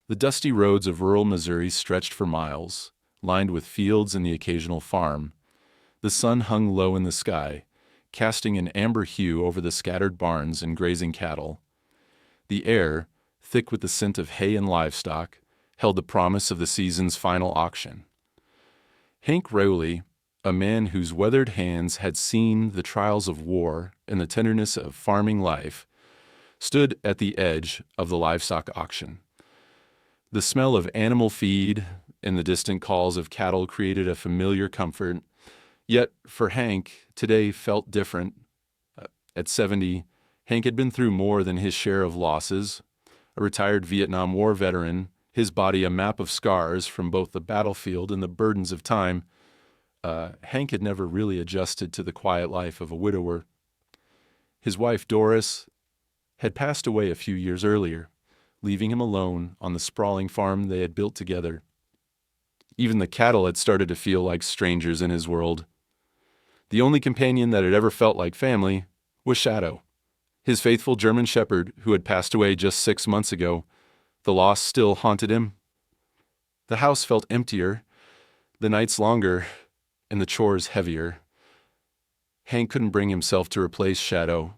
The dusty roads of rural Missouri stretched for miles, lined with fields and the occasional farm. The sun hung low in the sky, casting an amber hue over the scattered barns and grazing cattle. The air, thick with the scent of hay and livestock, held the promise of the season's final auction. Hank Rowley, a man whose weathered hands had seen the trials of war and the tenderness of farming life, stood at the edge of the livestock auction. The smell of animal feed and the distant calls of cattle created a familiar comfort, yet for Hank, today felt different. At 70, Hank had been through more than his share of losses. A retired Vietnam War veteran, his body a map of scars from both the battlefield and the burdens of time, Hank had never really adjusted to the quiet life of a widower. His wife, Doris, had passed away a few years earlier, leaving him alone on the sprawling farm they had built together. Even the cattle had started to feel like strangers in his world. The only companion that had ever felt like family was Shadow, his faithful German shepherd who had passed away just 6 months ago. The loss still haunted him. The house felt emptier, the nights longer, and the chores heavier. Hank couldn't bring himself to replace Shadow,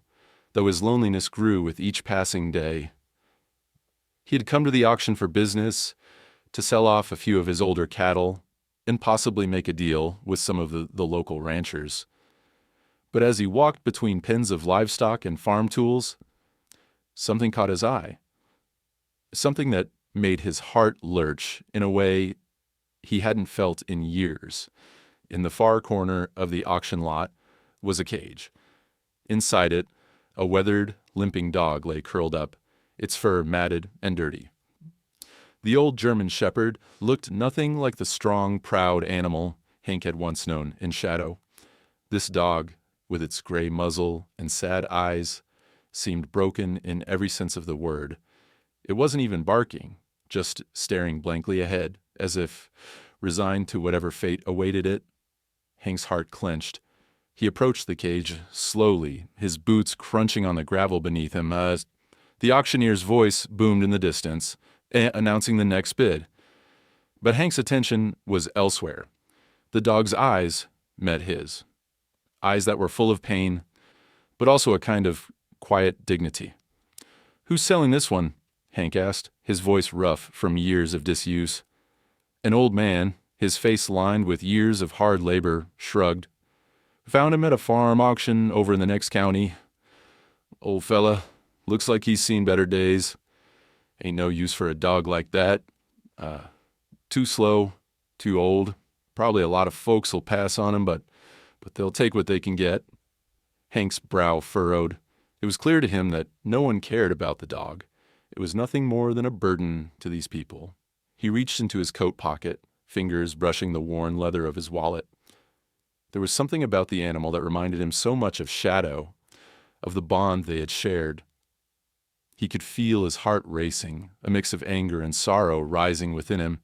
though his loneliness grew with each passing day. He had come to the auction for business, to sell off a few of his older cattle, and possibly make a deal with some of the local ranchers. But as he walked between pens of livestock and farm tools, something caught his eye. Something that made his heart lurch in a way he hadn't felt in years. In the far corner of the auction lot was a cage. Inside it, a weathered, limping dog lay curled up, its fur matted and dirty. The old German shepherd looked nothing like the strong, proud animal Hank had once known in Shadow. This dog, with its gray muzzle and sad eyes, seemed broken in every sense of the word. It wasn't even barking, just staring blankly ahead, as if resigned to whatever fate awaited it. Hank's heart clenched. He approached the cage slowly, his boots crunching on the gravel beneath him. The auctioneer's voice boomed in the distance, announcing the next bid. But Hank's attention was elsewhere. The dog's eyes met his. Eyes that were full of pain, but also a kind of quiet dignity. "Who's selling this one?" Hank asked, his voice rough from years of disuse. An old man, his face lined with years of hard labor, shrugged. "Found him at a farm auction over in the next county. Old fella, looks like he's seen better days. Ain't no use for a dog like that. Too slow, too old. Probably a lot of folks will pass on him, but they'll take what they can get." Hank's brow furrowed. It was clear to him that no one cared about the dog. It was nothing more than a burden to these people. He reached into his coat pocket, fingers brushing the worn leather of his wallet. There was something about the animal that reminded him so much of Shadow, of the bond they had shared. He could feel his heart racing, a mix of anger and sorrow rising within him.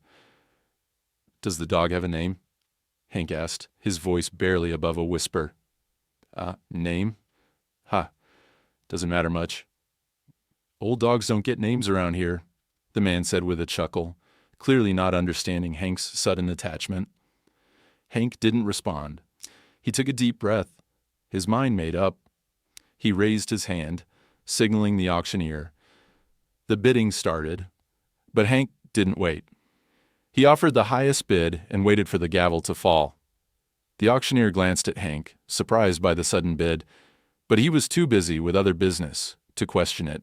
"Does the dog have a name?" Hank asked, his voice barely above a whisper. Name? Doesn't matter much. Old dogs don't get names around here," the man said with a chuckle, clearly not understanding Hank's sudden attachment. Hank didn't respond. He took a deep breath, his mind made up. He raised his hand, signaling the auctioneer. The bidding started, but Hank didn't wait. He offered the highest bid and waited for the gavel to fall. The auctioneer glanced at Hank, surprised by the sudden bid, but he was too busy with other business to question it.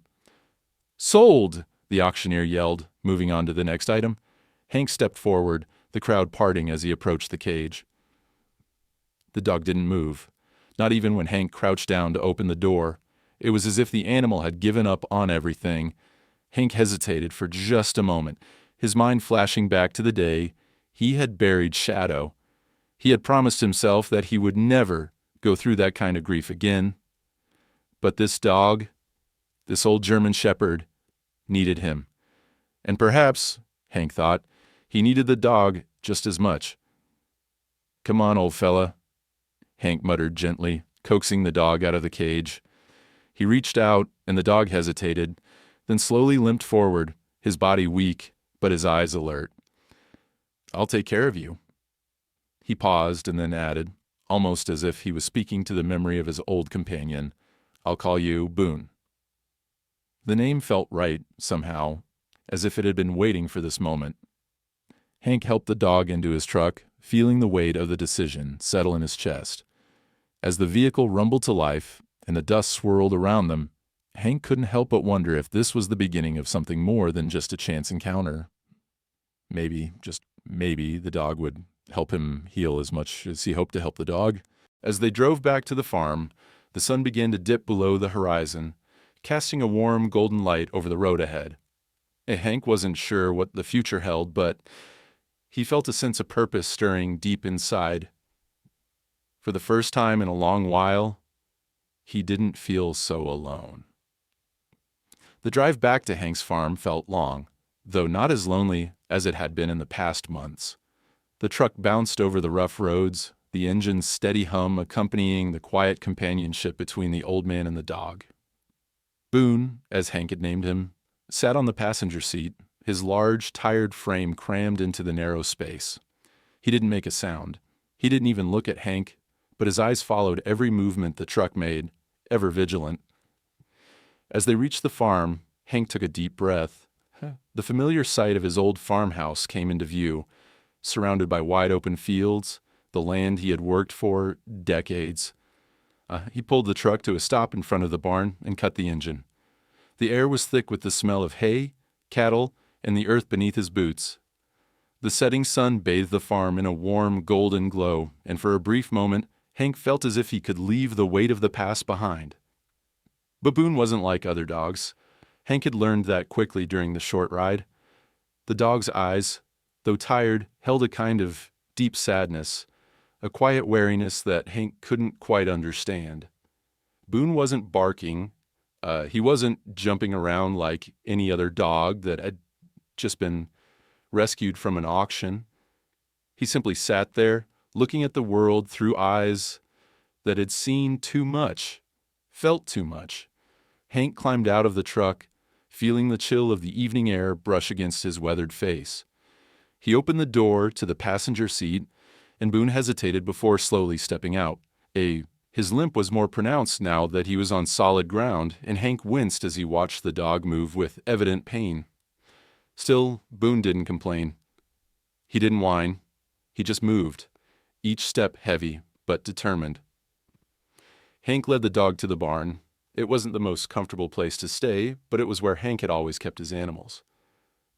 "Sold!" the auctioneer yelled, moving on to the next item. Hank stepped forward, the crowd parting as he approached the cage. The dog didn't move, not even when Hank crouched down to open the door. It was as if the animal had given up on everything. Hank hesitated for just a moment, his mind flashing back to the day he had buried Shadow. He had promised himself that he would never go through that kind of grief again. But this dog, this old German shepherd, needed him. And perhaps, Hank thought, he needed the dog just as much. "Come on, old fella," Hank muttered gently, coaxing the dog out of the cage. He reached out, and the dog hesitated, then slowly limped forward, his body weak, but his eyes alert. "I'll take care of you." He paused and then added, almost as if he was speaking to the memory of his old companion, "I'll call you Boone." The name felt right, somehow, as if it had been waiting for this moment. Hank helped the dog into his truck, feeling the weight of the decision settle in his chest. As the vehicle rumbled to life and the dust swirled around them, Hank couldn't help but wonder if this was the beginning of something more than just a chance encounter. Maybe, just maybe, the dog would help him heal as much as he hoped to help the dog. As they drove back to the farm, the sun began to dip below the horizon, casting a warm golden light over the road ahead. Hank wasn't sure what the future held, but he felt a sense of purpose stirring deep inside. For the first time in a long while, he didn't feel so alone. The drive back to Hank's farm felt long, though not as lonely as it had been in the past months. The truck bounced over the rough roads, the engine's steady hum accompanying the quiet companionship between the old man and the dog. Boone, as Hank had named him, sat on the passenger seat, his large, tired frame crammed into the narrow space. He didn't make a sound. He didn't even look at Hank, but his eyes followed every movement the truck made, ever vigilant. As they reached the farm, Hank took a deep breath. The familiar sight of his old farmhouse came into view, surrounded by wide-open fields, the land he had worked for decades. He pulled the truck to a stop in front of the barn and cut the engine. The air was thick with the smell of hay, cattle, and the earth beneath his boots. The setting sun bathed the farm in a warm, golden glow, and for a brief moment, Hank felt as if he could leave the weight of the past behind. But Boone wasn't like other dogs. Hank had learned that quickly during the short ride. The dog's eyes, though tired, held a kind of deep sadness, a quiet wariness that Hank couldn't quite understand. Boone wasn't barking. He wasn't jumping around like any other dog that had just been rescued from an auction. He simply sat there, looking at the world through eyes that had seen too much, felt too much. Hank climbed out of the truck, feeling the chill of the evening air brush against his weathered face. He opened the door to the passenger seat, and Boone hesitated before slowly stepping out. His limp was more pronounced now that he was on solid ground, and Hank winced as he watched the dog move with evident pain. Still, Boone didn't complain. He didn't whine. He just moved, each step heavy but determined. Hank led the dog to the barn. It wasn't the most comfortable place to stay, but it was where Hank had always kept his animals.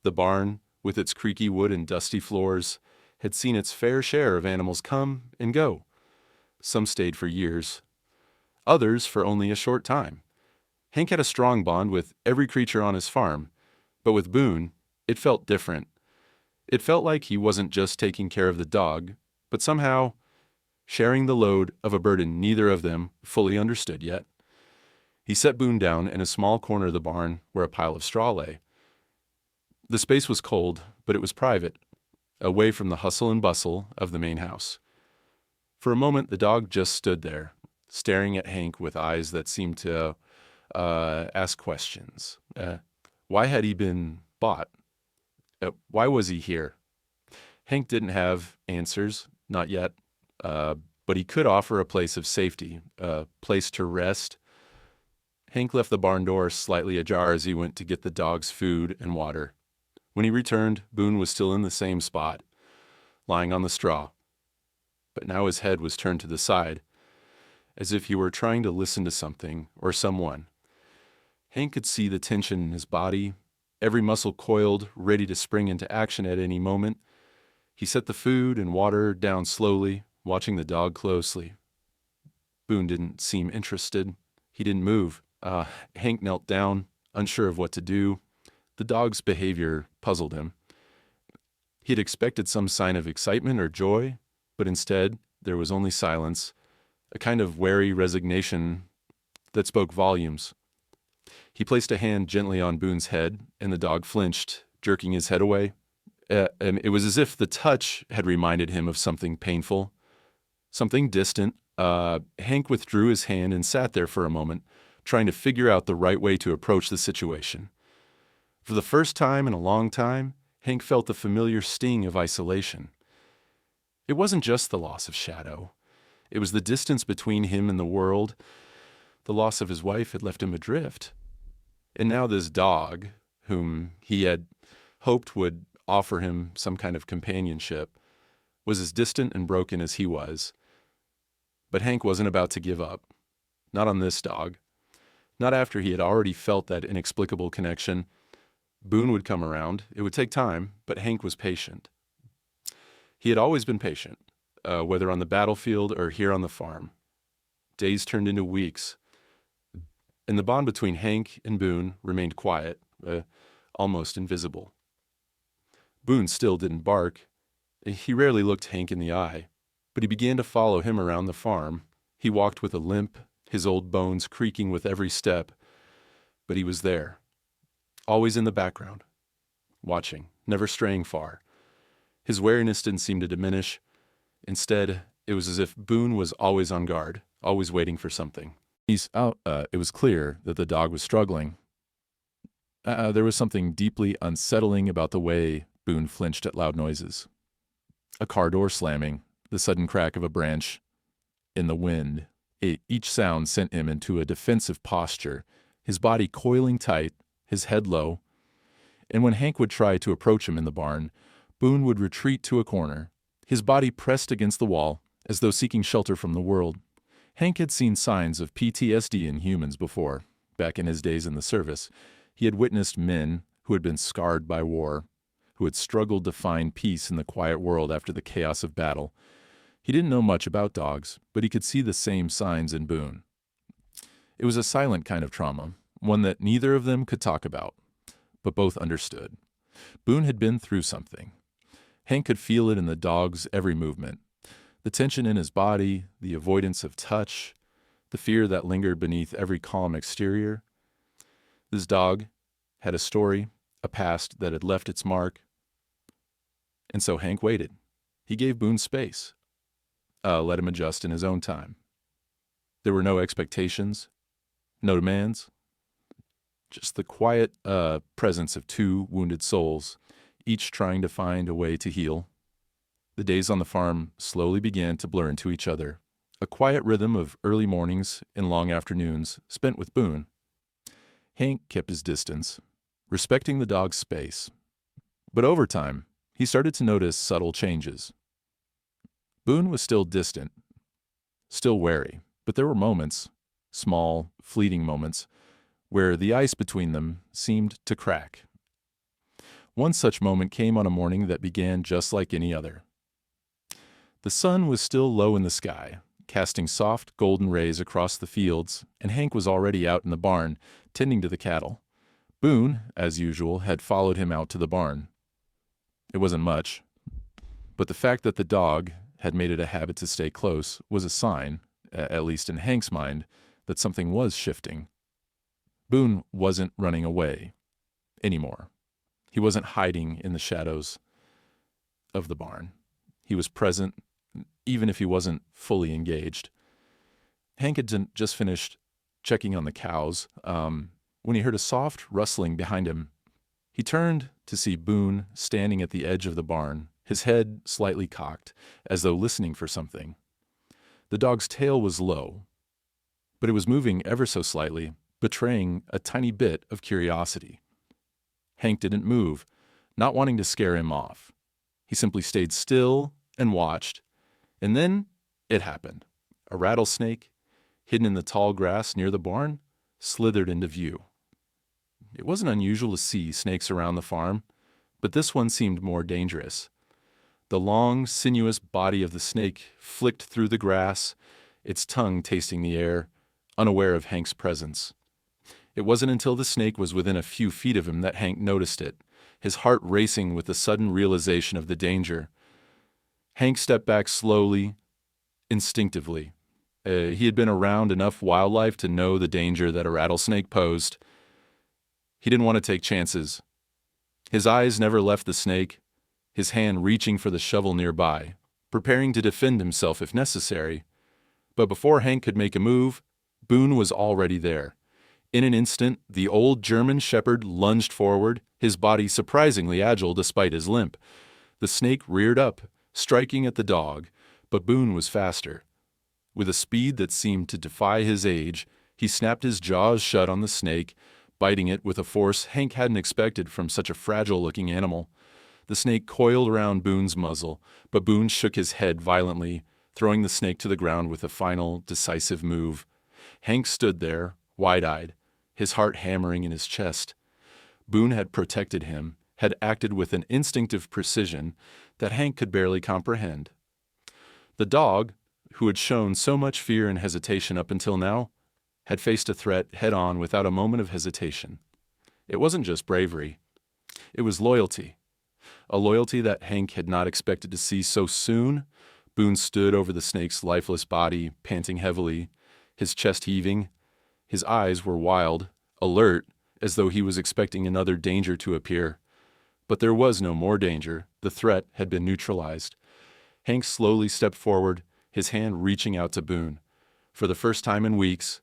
The barn, with its creaky wood and dusty floors, had seen its fair share of animals come and go. Some stayed for years, others for only a short time. Hank had a strong bond with every creature on his farm, but with Boone, it felt different. It felt like he wasn't just taking care of the dog, but somehow sharing the load of a burden neither of them fully understood yet. He set Boone down in a small corner of the barn where a pile of straw lay. The space was cold, but it was private, away from the hustle and bustle of the main house. For a moment, the dog just stood there, staring at Hank with eyes that seemed to ask questions. Why had he been bought? Why was he here? Hank didn't have answers, not yet, but he could offer a place of safety, a place to rest. Hank left the barn door slightly ajar as he went to get the dog's food and water. When he returned, Boone was still in the same spot, lying on the straw. But now his head was turned to the side, as if he were trying to listen to something or someone. Hank could see the tension in his body, every muscle coiled, ready to spring into action at any moment. He set the food and water down slowly, watching the dog closely. Boone didn't seem interested. He didn't move. Hank knelt down, unsure of what to do. The dog's behavior puzzled him. He had expected some sign of excitement or joy, but instead there was only silence, a kind of wary resignation that spoke volumes. He placed a hand gently on Boone's head, and the dog flinched, jerking his head away. And it was as if the touch had reminded him of something painful, something distant. Hank withdrew his hand and sat there for a moment, trying to figure out the right way to approach the situation. For the first time in a long time, Hank felt the familiar sting of isolation. It wasn't just the loss of Shadow. It was the distance between him and the world. The loss of his wife had left him adrift. And now this dog, whom he had hoped would offer him some kind of companionship, was as distant and broken as he was. But Hank wasn't about to give up. Not on this dog. Not after he had already felt that inexplicable connection. Boone would come around. It would take time, but Hank was patient. He had always been patient, whether on the battlefield or here on the farm. Days turned into weeks, and the bond between Hank and Boone remained quiet, almost invisible. Boone still didn't bark. He rarely looked Hank in the eye, but he began to follow him around the farm. He walked with a limp, his old bones creaking with every step, but he was there, always in the background, watching, never straying far. His wariness didn't seem to diminish. Instead, it was as if Boone was always on guard, always waiting for something. It was clear that the dog was struggling. There was something deeply unsettling about the way Boone flinched at loud noises. A car door slamming, the sudden crack of a branch in the wind. Each sound sent him into a defensive posture, his body coiling tight, his head low. And when Hank would try to approach him in the barn, Boone would retreat to a corner, his body pressed against the wall, as though seeking shelter from the world. Hank had seen signs of PTSD in humans before. Back in his days in the service, he had witnessed men who had been scarred by war, who had struggled to find peace in the quiet world after the chaos of battle. He didn't know much about dogs, but he could see the same signs in Boone. It was a silent kind of trauma, one that neither of them could talk about, but both understood. Boone had been through something. Hank could feel it in the dog's every movement. The tension in his body, the avoidance of touch, the fear that lingered beneath every calm exterior. This dog had a story, a past that had left its mark. And so Hank waited. He gave Boone space. Let him adjust in his own time. There were no expectations, no demands, just the quiet presence of two wounded souls, each trying to find a way to heal. The days on the farm slowly began to blur into each other, a quiet rhythm of early mornings and long afternoons spent with Boone. Hank kept his distance, respecting the dog's space. But over time, he started to notice subtle changes. Boone was still distant, still wary, but there were moments, small, fleeting moments, where the ice between them seemed to crack. One such moment came on a morning that began just like any other. The sun was still low in the sky, casting soft golden rays across the fields, and Hank was already out in the barn, tending to the cattle. Boone, as usual, had followed him out to the barn. It wasn't much, but the fact that the dog had made it a habit to stay close was a sign, at least in Hank's mind, that something was shifting. Boone wasn't running away anymore. He wasn't hiding in the shadows of the barn. He was present, even if he wasn't fully engaged. Hank had just finished checking on the cows when he heard a soft rustling behind him. He turned to see Boone standing at the edge of the barn, his head slightly cocked, as though listening for something. The dog's tail was low, but it was moving ever so slightly, betraying a tiny bit of curiosity. Hank didn't move, not wanting to scare him off. He simply stayed still and watched, and then it happened. A rattlesnake, hidden in the tall grass near the barn, slithered into view. It wasn't unusual to see snakes around the farm, but this one seemed more dangerous. The long, sinuous body of the snake flicked through the grass, its tongue tasting the air, unaware of Hank's presence. It wasn't until the snake was within a few feet of him that Hank noticed it, his heart racing with the sudden realization of the danger. Hank stepped back slowly, instinctively. He had been around enough wildlife to know the danger that a rattlesnake posed. He didn't want to take chances. His eyes never left the snake, his hand reaching for the shovel nearby, preparing to defend himself if necessary. But before Hank could make a move, Boone was already there. In an instant, the old German shepherd lunged forward, his body surprisingly agile despite his limp. The snake reared up, striking at the dog, but Boone was faster. With a speed that seemed to defy his age, he snapped his jaws shut on the snake, biting it with a force Hank hadn't expected from such a fragile-looking animal. The snake coiled around Boone's muzzle, but Boone shook his head violently, throwing the snake to the ground with a final, decisive move. Hank stood there, wide-eyed, his heart hammering in his chest. Boone had protected him, had acted with an instinctive precision that Hank could barely comprehend. The dog, who had shown so much fear and hesitation up until now, had faced a threat head-on without a moment of hesitation. It wasn't just bravery. It was loyalty. A loyalty that Hank had not expected to see so soon. Boone stood over the snake's lifeless body, panting heavily, his chest heaving. His eyes were wild, alert, as though he was expecting another danger to appear. But there was no more danger. The threat had been neutralized. Hank slowly stepped forward, his hand reaching out to Boone. For the first time in weeks,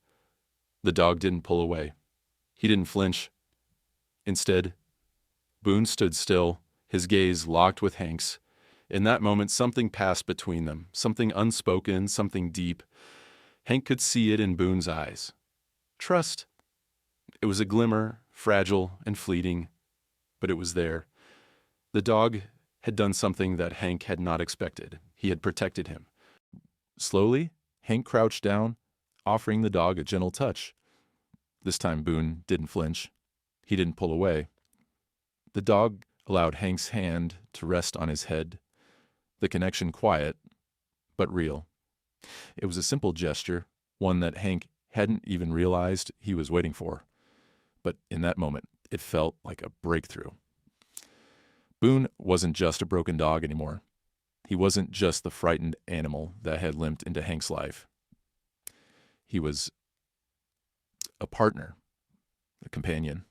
the dog didn't pull away. He didn't flinch. Instead, Boone stood still, his gaze locked with Hank's. In that moment, something passed between them, something unspoken, something deep. Hank could see it in Boone's eyes. Trust. It was a glimmer, fragile and fleeting, but it was there. The dog had done something that Hank had not expected. He had protected him. Slowly, Hank crouched down, offering the dog a gentle touch. This time Boone didn't flinch. He didn't pull away. The dog allowed Hank's hand to rest on his head, the connection quiet, but real. It was a simple gesture, one that Hank hadn't even realized he was waiting for. But in that moment, it felt like a breakthrough. Boone wasn't just a broken dog anymore. He wasn't just the frightened animal that had limped into Hank's life. He was a partner, a companion.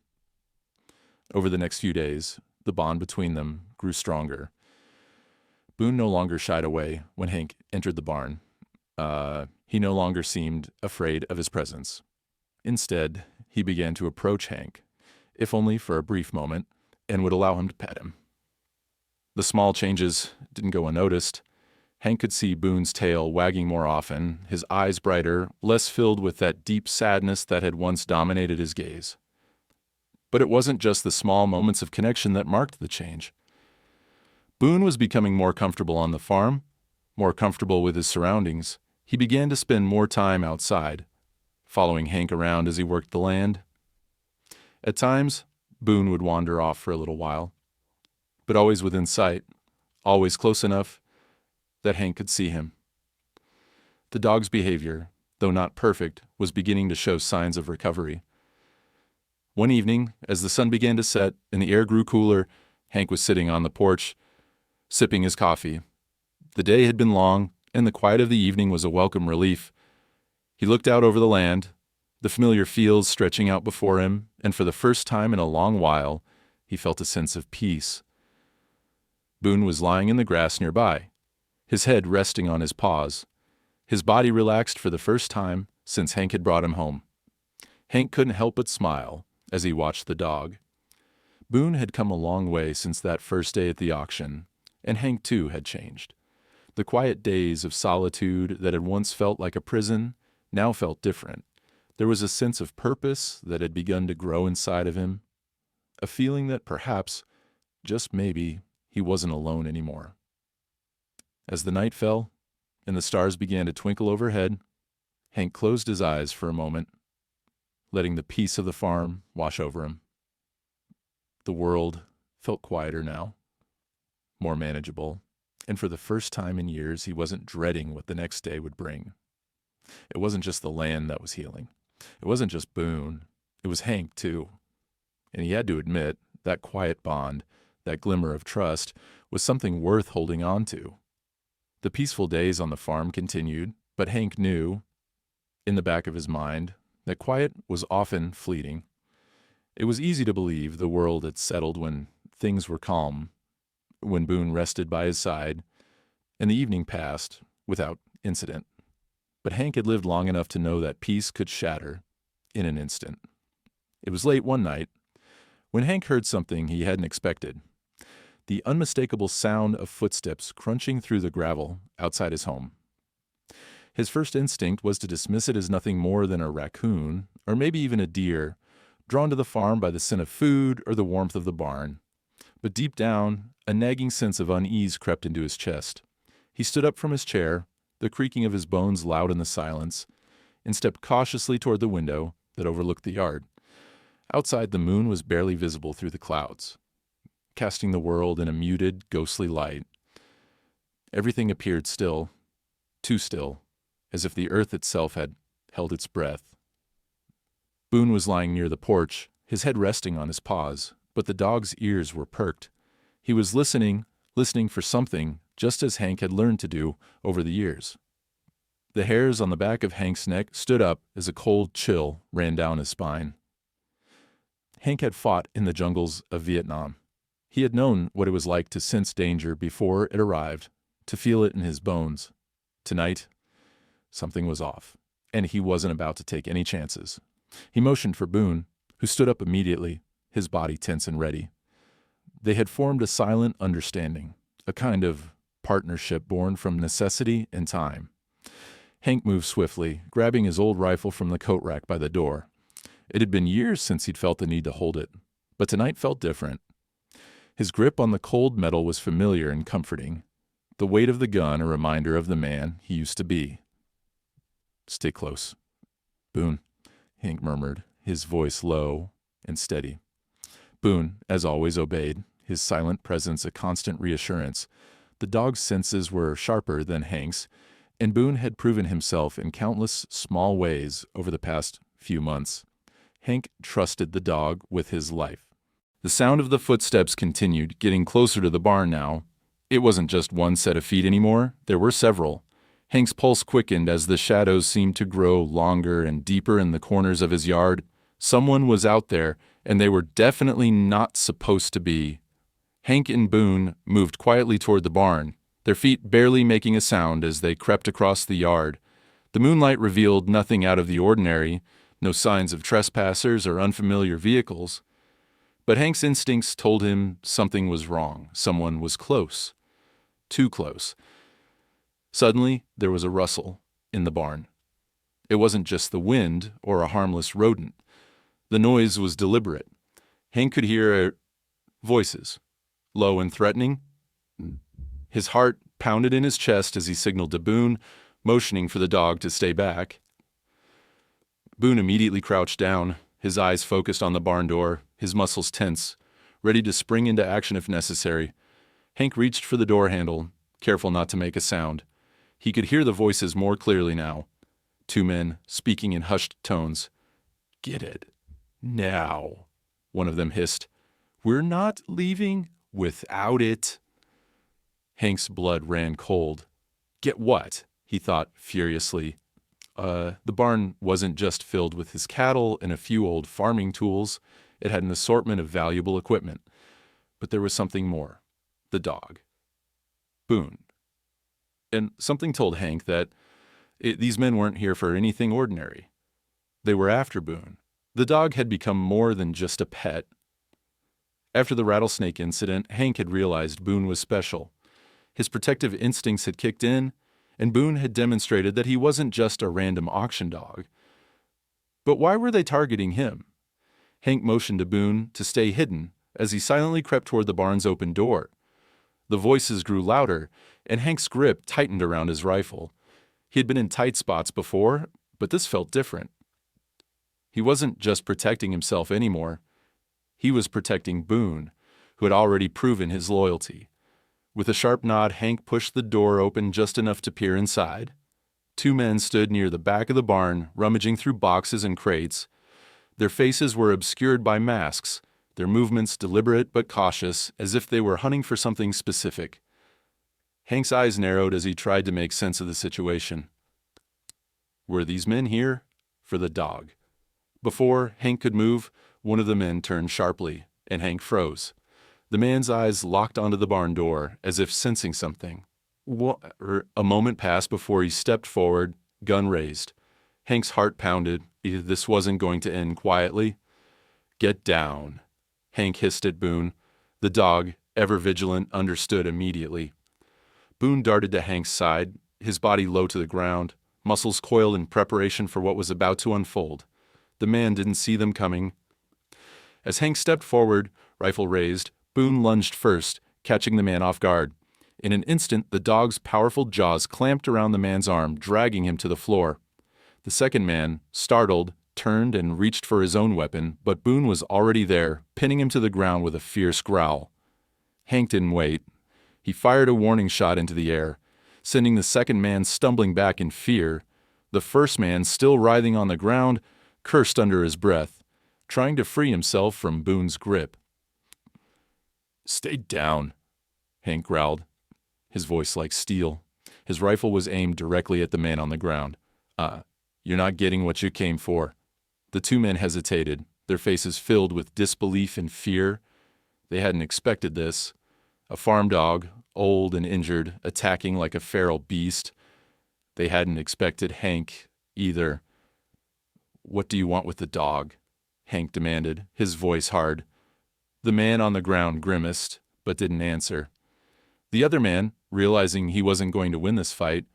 Over the next few days, the bond between them grew stronger. Boone no longer shied away when Hank entered the barn. He no longer seemed afraid of his presence. Instead, he began to approach Hank, if only for a brief moment, and would allow him to pet him. The small changes didn't go unnoticed. Hank could see Boone's tail wagging more often, his eyes brighter, less filled with that deep sadness that had once dominated his gaze. But it wasn't just the small moments of connection that marked the change. Boone was becoming more comfortable on the farm, more comfortable with his surroundings. He began to spend more time outside, following Hank around as he worked the land. At times, Boone would wander off for a little while, but always within sight, always close enough that Hank could see him. The dog's behavior, though not perfect, was beginning to show signs of recovery. One evening, as the sun began to set and the air grew cooler, Hank was sitting on the porch, sipping his coffee. The day had been long, and the quiet of the evening was a welcome relief. He looked out over the land, the familiar fields stretching out before him, and for the first time in a long while, he felt a sense of peace. Boone was lying in the grass nearby, his head resting on his paws. His body relaxed for the first time since Hank had brought him home. Hank couldn't help but smile as he watched the dog. Boone had come a long way since that first day at the auction, and Hank too had changed. The quiet days of solitude that had once felt like a prison now felt different. There was a sense of purpose that had begun to grow inside of him, a feeling that perhaps, just maybe, he wasn't alone anymore. As the night fell and the stars began to twinkle overhead, Hank closed his eyes for a moment, letting the peace of the farm wash over him. The world felt quieter now, more manageable, and for the first time in years, he wasn't dreading what the next day would bring. It wasn't just the land that was healing. It wasn't just Boone. It was Hank, too. And he had to admit, that quiet bond, that glimmer of trust, was something worth holding on to. The peaceful days on the farm continued, but Hank knew, in the back of his mind, that quiet was often fleeting. It was easy to believe the world had settled when things were calm, when Boone rested by his side, and the evening passed without incident. But Hank had lived long enough to know that peace could shatter in an instant. It was late one night, when Hank heard something he hadn't expected. The unmistakable sound of footsteps crunching through the gravel outside his home. His first instinct was to dismiss it as nothing more than a raccoon, or maybe even a deer, drawn to the farm by the scent of food or the warmth of the barn. But deep down, a nagging sense of unease crept into his chest. He stood up from his chair, the creaking of his bones loud in the silence, and stepped cautiously toward the window that overlooked the yard. Outside, the moon was barely visible through the clouds, casting the world in a muted, ghostly light. Everything appeared still, too still, as if the earth itself had held its breath. Boone was lying near the porch, his head resting on his paws, but the dog's ears were perked. He was listening for something, just as Hank had learned to do over the years. The hairs on the back of Hank's neck stood up as a cold chill ran down his spine. Hank had fought in the jungles of Vietnam. He had known what it was like to sense danger before it arrived, to feel it in his bones. Tonight, something was off, and he wasn't about to take any chances. He motioned for Boone, who stood up immediately, his body tense and ready. They had formed a silent understanding, a kind of partnership born from necessity and time. Hank moved swiftly, grabbing his old rifle from the coat rack by the door. It had been years since he'd felt the need to hold it, but tonight felt different. His grip on the cold metal was familiar and comforting, the weight of the gun a reminder of the man he used to be. "Stay close, Boone," Hank murmured, his voice low and steady. Boone, as always, obeyed, his silent presence a constant reassurance. The dog's senses were sharper than Hank's, and Boone had proven himself in countless small ways over the past few months. Hank trusted the dog with his life. The sound of the footsteps continued, getting closer to the barn now. It wasn't just one set of feet anymore, there were several. Hank's pulse quickened as the shadows seemed to grow longer and deeper in the corners of his yard. Someone was out there, and they were definitely not supposed to be. Hank and Boone moved quietly toward the barn, their feet barely making a sound as they crept across the yard. The moonlight revealed nothing out of the ordinary, no signs of trespassers or unfamiliar vehicles. But Hank's instincts told him something was wrong. Someone was close. Too close. Suddenly, there was a rustle in the barn. It wasn't just the wind or a harmless rodent. The noise was deliberate. Hank could hear voices, low and threatening. His heart pounded in his chest as he signaled to Boone, motioning for the dog to stay back. Boone immediately crouched down, his eyes focused on the barn door, his muscles tense, ready to spring into action if necessary. Hank reached for the door handle, careful not to make a sound. He could hear the voices more clearly now. Two men, speaking in hushed tones. "Get it. Now," one of them hissed. "We're not leaving without it." Hank's blood ran cold. Get what? He thought furiously. The barn wasn't just filled with his cattle and a few old farming tools. It had an assortment of valuable equipment. But there was something more. The dog. Boone. And something told Hank that these men weren't here for anything ordinary. They were after Boone. The dog had become more than just a pet. After the rattlesnake incident, Hank had realized Boone was special. His protective instincts had kicked in, and Boone had demonstrated that he wasn't just a random auction dog. But why were they targeting him? Hank motioned to Boone to stay hidden as he silently crept toward the barn's open door. The voices grew louder, and Hank's grip tightened around his rifle. He had been in tight spots before, but this felt different. He wasn't just protecting himself anymore. He was protecting Boone, who had already proven his loyalty. With a sharp nod, Hank pushed the door open just enough to peer inside. Two men stood near the back of the barn, rummaging through boxes and crates. Their faces were obscured by masks, their movements deliberate but cautious, as if they were hunting for something specific. Hank's eyes narrowed as he tried to make sense of the situation. Were these men here for the dog? Before Hank could move, one of the men turned sharply, and Hank froze. The man's eyes locked onto the barn door, as if sensing something. A moment passed before he stepped forward, gun raised. Hank's heart pounded. This wasn't going to end quietly. "Get down," Hank hissed at Boone. The dog, ever vigilant, understood immediately. Boone darted to Hank's side, his body low to the ground, muscles coiled in preparation for what was about to unfold. The man didn't see them coming. As Hank stepped forward, rifle raised, Boone lunged first, catching the man off guard. In an instant, the dog's powerful jaws clamped around the man's arm, dragging him to the floor. The second man, startled, turned and reached for his own weapon, but Boone was already there, pinning him to the ground with a fierce growl. Hank didn't wait. He fired a warning shot into the air, sending the second man stumbling back in fear. The first man, still writhing on the ground, cursed under his breath, trying to free himself from Boone's grip. "Stay down," Hank growled, his voice like steel. His rifle was aimed directly at the man on the ground. You're not getting what you came for." The two men hesitated, their faces filled with disbelief and fear. They hadn't expected this. A farm dog, old and injured, attacking like a feral beast. They hadn't expected Hank either. "What do you want with the dog?" Hank demanded, his voice hard. The man on the ground grimaced, but didn't answer. The other man, realizing he wasn't going to win this fight,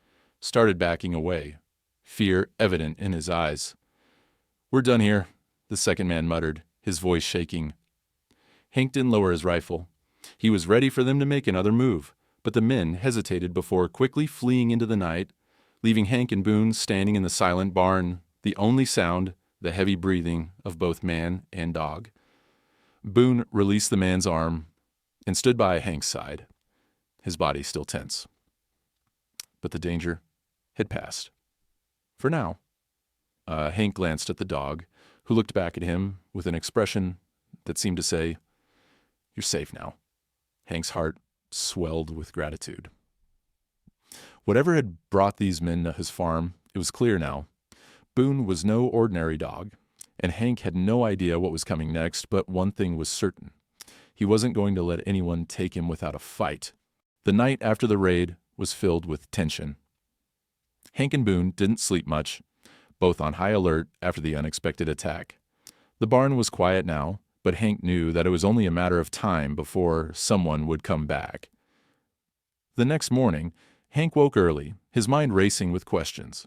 started backing away, fear evident in his eyes. "We're done here," the second man muttered, his voice shaking. Hank didn't lower his rifle. He was ready for them to make another move, but the men hesitated before quickly fleeing into the night, leaving Hank and Boone standing in the silent barn, the only sound, the heavy breathing of both man and dog. Boone released the man's arm and stood by Hank's side, his body still tense. But the danger had passed. For now. Hank glanced at the dog, who looked back at him with an expression that seemed to say, "You're safe now." Hank's heart swelled with gratitude. Whatever had brought these men to his farm, it was clear now. Boone was no ordinary dog, and Hank had no idea what was coming next, but one thing was certain. He wasn't going to let anyone take him without a fight. The night after the raid was filled with tension. Hank and Boone didn't sleep much, both on high alert after the unexpected attack. The barn was quiet now, but Hank knew that it was only a matter of time before someone would come back. The next morning, Hank woke early, his mind racing with questions.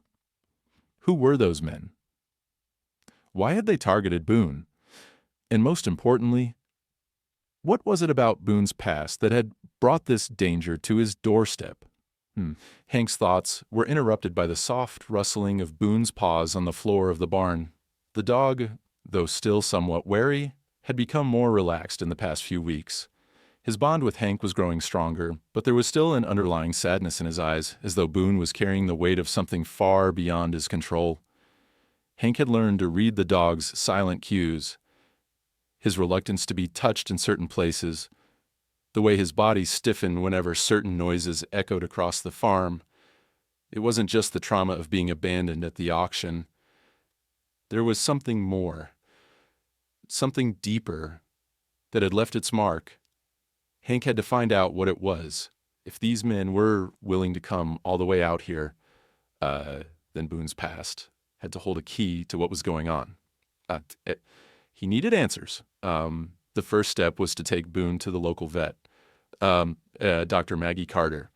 Who were those men? Why had they targeted Boone? And most importantly, what was it about Boone's past that had brought this danger to his doorstep? Hank's thoughts were interrupted by the soft rustling of Boone's paws on the floor of the barn. The dog, though still somewhat wary, had become more relaxed in the past few weeks. His bond with Hank was growing stronger, but there was still an underlying sadness in his eyes, as though Boone was carrying the weight of something far beyond his control. Hank had learned to read the dog's silent cues, his reluctance to be touched in certain places, the way his body stiffened whenever certain noises echoed across the farm. It wasn't just the trauma of being abandoned at the auction. There was something more, something deeper, that had left its mark. Hank had to find out what it was. If these men were willing to come all the way out here, then Boone's past had to hold a key to what was going on. He needed answers. The first step was to take Boone to the local vet, Dr. Maggie Carter.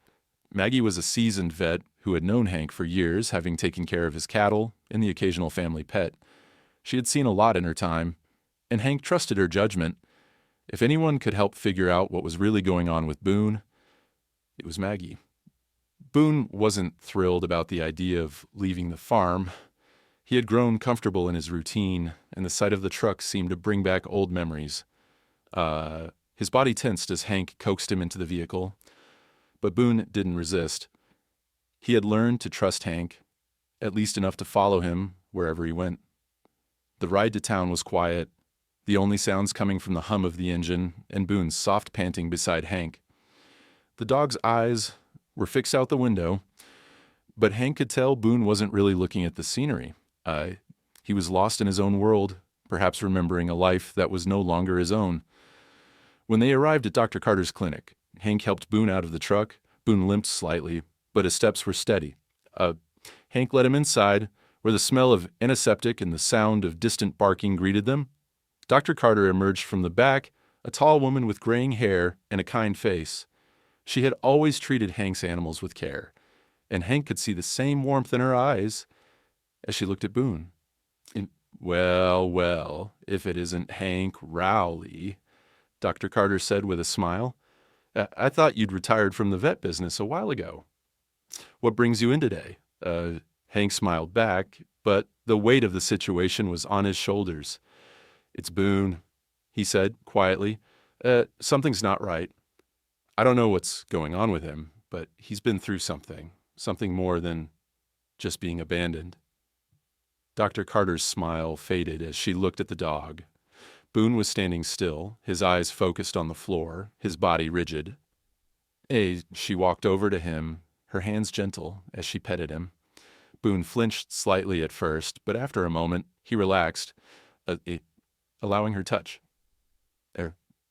Maggie was a seasoned vet who had known Hank for years, having taken care of his cattle and the occasional family pet. She had seen a lot in her time, and Hank trusted her judgment. If anyone could help figure out what was really going on with Boone, it was Maggie. Boone wasn't thrilled about the idea of leaving the farm. He had grown comfortable in his routine, and the sight of the truck seemed to bring back old memories. His body tensed as Hank coaxed him into the vehicle, but Boone didn't resist. He had learned to trust Hank, at least enough to follow him wherever he went. The ride to town was quiet, the only sounds coming from the hum of the engine and Boone's soft panting beside Hank. The dog's eyes were fixed out the window, but Hank could tell Boone wasn't really looking at the scenery. He was lost in his own world, perhaps remembering a life that was no longer his own. When they arrived at Dr. Carter's clinic, Hank helped Boone out of the truck. Boone limped slightly, but his steps were steady. Hank led him inside, where the smell of antiseptic and the sound of distant barking greeted them. Dr. Carter emerged from the back, a tall woman with graying hair and a kind face. She had always treated Hank's animals with care, and Hank could see the same warmth in her eyes as she looked at Boone. Well, well, if it isn't Hank Rowley, Dr. Carter said with a smile. I thought you'd retired from the vet business a while ago. What brings you in today? Hank smiled back, but the weight of the situation was on his shoulders. It's Boone, he said quietly. Something's not right. I don't know what's going on with him, but he's been through something more than just being abandoned. Dr. Carter's smile faded as she looked at the dog. Boone was standing still, his eyes focused on the floor, his body rigid. She walked over to him, her hands gentle as she petted him. Boone flinched slightly at first, but after a moment, he relaxed, allowing her touch.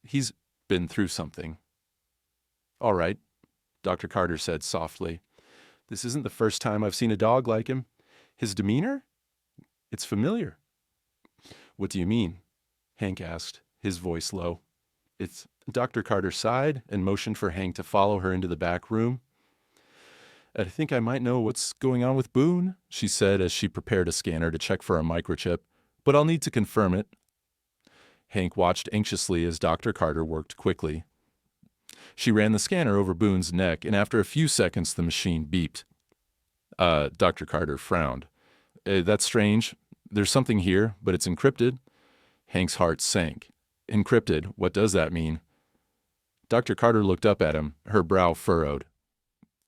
He's been through something. All right, Dr. Carter said softly. This isn't the first time I've seen a dog like him. His demeanor? It's familiar. What do you mean? Hank asked, his voice low. Dr. Carter sighed and motioned for Hank to follow her into the back room. I think I might know what's going on with Boone, she said as she prepared a scanner to check for a microchip, but I'll need to confirm it. Hank watched anxiously as Dr. Carter worked quickly. She ran the scanner over Boone's neck, and after a few seconds the machine beeped. Dr. Carter frowned. That's strange. There's something here, but it's encrypted. Hank's heart sank. Encrypted, what does that mean? Dr. Carter looked up at him, her brow furrowed.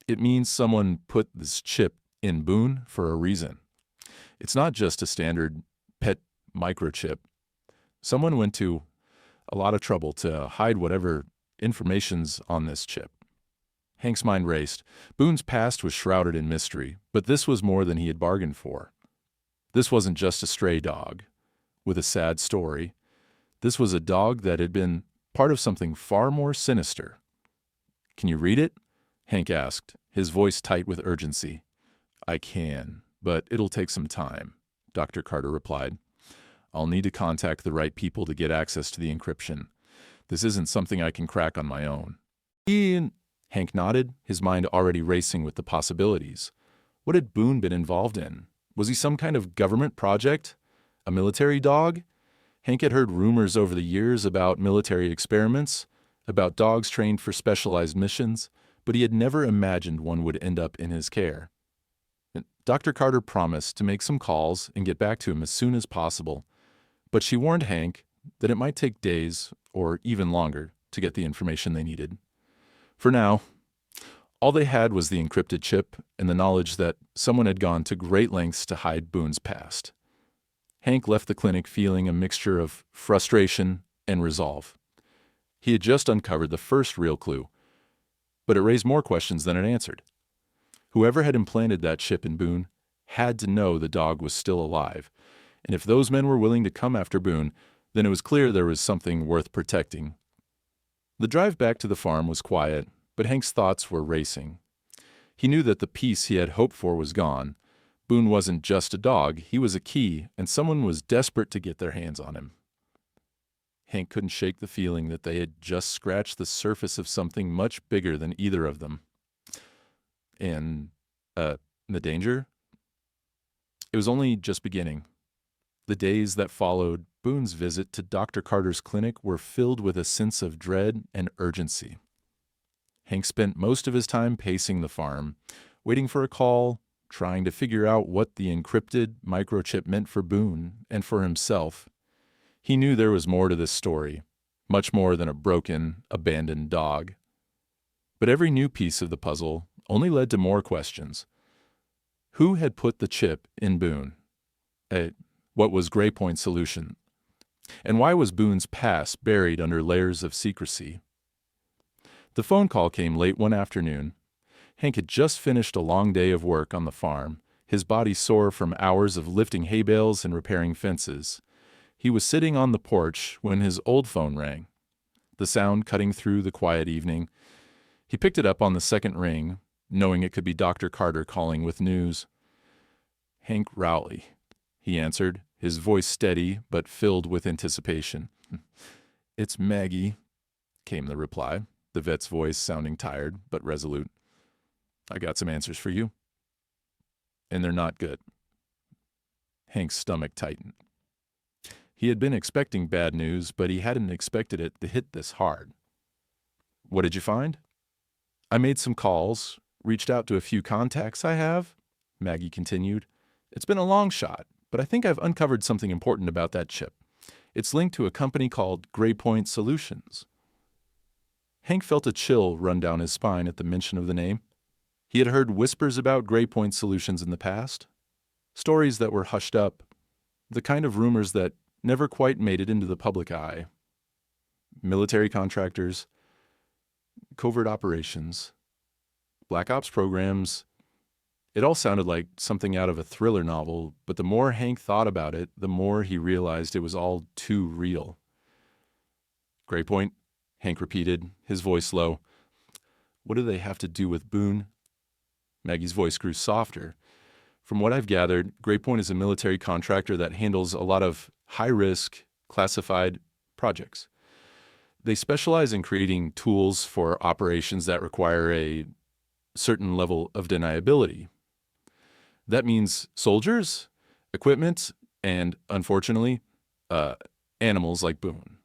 It means someone put this chip in Boone for a reason. It's not just a standard pet microchip. Someone went to a lot of trouble to hide whatever information's on this chip. Hank's mind raced. Boone's past was shrouded in mystery, but this was more than he had bargained for. This wasn't just a stray dog with a sad story. This was a dog that had been part of something far more sinister. Can you read it? Hank asked, his voice tight with urgency. I can, but it'll take some time, Dr. Carter replied. I'll need to contact the right people to get access to the encryption. This isn't something I can crack on my own. Hank nodded, his mind already racing with the possibilities. What had Boone been involved in? Was he some kind of government project? A military dog? Hank had heard rumors over the years about military experiments, about dogs trained for specialized missions, but he had never imagined one would end up in his care. Dr. Carter promised to make some calls and get back to him as soon as possible, but she warned Hank that it might take days or even longer to get the information they needed. For now, all they had was the encrypted chip and the knowledge that someone had gone to great lengths to hide Boone's past. Hank left the clinic feeling a mixture of frustration and resolve. He had just uncovered the first real clue, but it raised more questions than it answered. Whoever had implanted that chip in Boone had to know the dog was still alive, and if those men were willing to come after Boone, then it was clear there was something worth protecting. The drive back to the farm was quiet, but Hank's thoughts were racing. He knew that the peace he had hoped for was gone. Boone wasn't just a dog, he was a key, and someone was desperate to get their hands on him. Hank couldn't shake the feeling that they had just scratched the surface of something much bigger than either of them. And, the danger? It was only just beginning. The days that followed Boone's visit to Dr. Carter's clinic were filled with a sense of dread and urgency. Hank spent most of his time pacing the farm, waiting for a call, trying to figure out what the encrypted microchip meant for Boone and for himself. He knew there was more to this story, much more than a broken, abandoned dog. But every new piece of the puzzle only led to more questions. Who had put the chip in Boone? What was Gray Point's solution? And why was Boone's past buried under layers of secrecy? The phone call came late one afternoon. Hank had just finished a long day of work on the farm, his body sore from hours of lifting hay bales and repairing fences. He was sitting on the porch when his old phone rang, the sound cutting through the quiet evening. He picked it up on the second ring, knowing it could be Dr. Carter calling with news. Hank Rowley, he answered, his voice steady but filled with anticipation. "It's Maggie," came the reply, the vet's voice sounding tired but resolute. "I got some answers for you, and they're not good." Hank's stomach tightened. He had been expecting bad news, but he hadn't expected it to hit this hard. "What did you find?" "I made some calls, reached out to a few contacts I have," Maggie continued. "It's been a long shot, but I think I've uncovered something important about that chip. It's linked to a company called Graypoint Solutions." Hank felt a chill run down his spine at the mention of the name. He had heard whispers about Graypoint Solutions in the past, stories that were hushed up, the kind of rumors that never quite made it into the public eye. Military contractors, covert operations, black ops programs. It all sounded like something out of a thriller novel, but the more Hank thought about it, the more he realized it was all too real. "Graypoint," Hank repeated, his voice low. "What do they have to do with Boone?" Maggie's voice grew softer. "From what I've gathered, Graypoint is a military contractor that handles a lot of high-risk, classified projects. They specialize in creating tools for operations that require a certain level of deniability. That means soldiers, equipment, and, unfortunately, animals like Boone.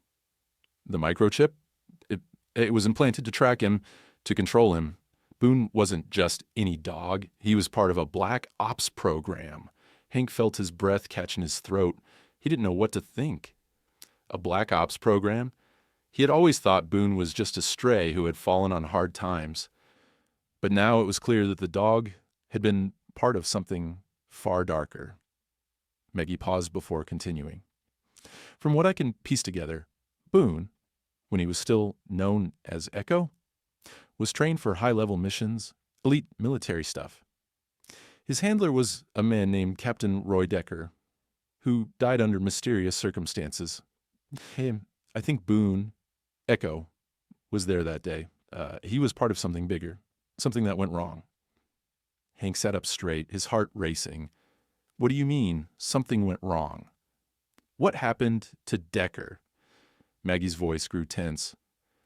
The microchip, it was implanted to track him, to control him. Boone wasn't just any dog. He was part of a black ops program." Hank felt his breath catch in his throat. He didn't know what to think. A black ops program? He had always thought Boone was just a stray who had fallen on hard times. But now it was clear that the dog had been part of something far darker. Maggie paused before continuing. "From what I can piece together, Boone, when he was still known as Echo, was trained for high-level missions, elite military stuff. His handler was a man named Captain Roy Decker, who died under mysterious circumstances. Hey, I think Boone, Echo, was there that day. He was part of something bigger, something that went wrong." Hank sat up straight, his heart racing. "What do you mean, something went wrong? What happened to Decker?" Maggie's voice grew tense.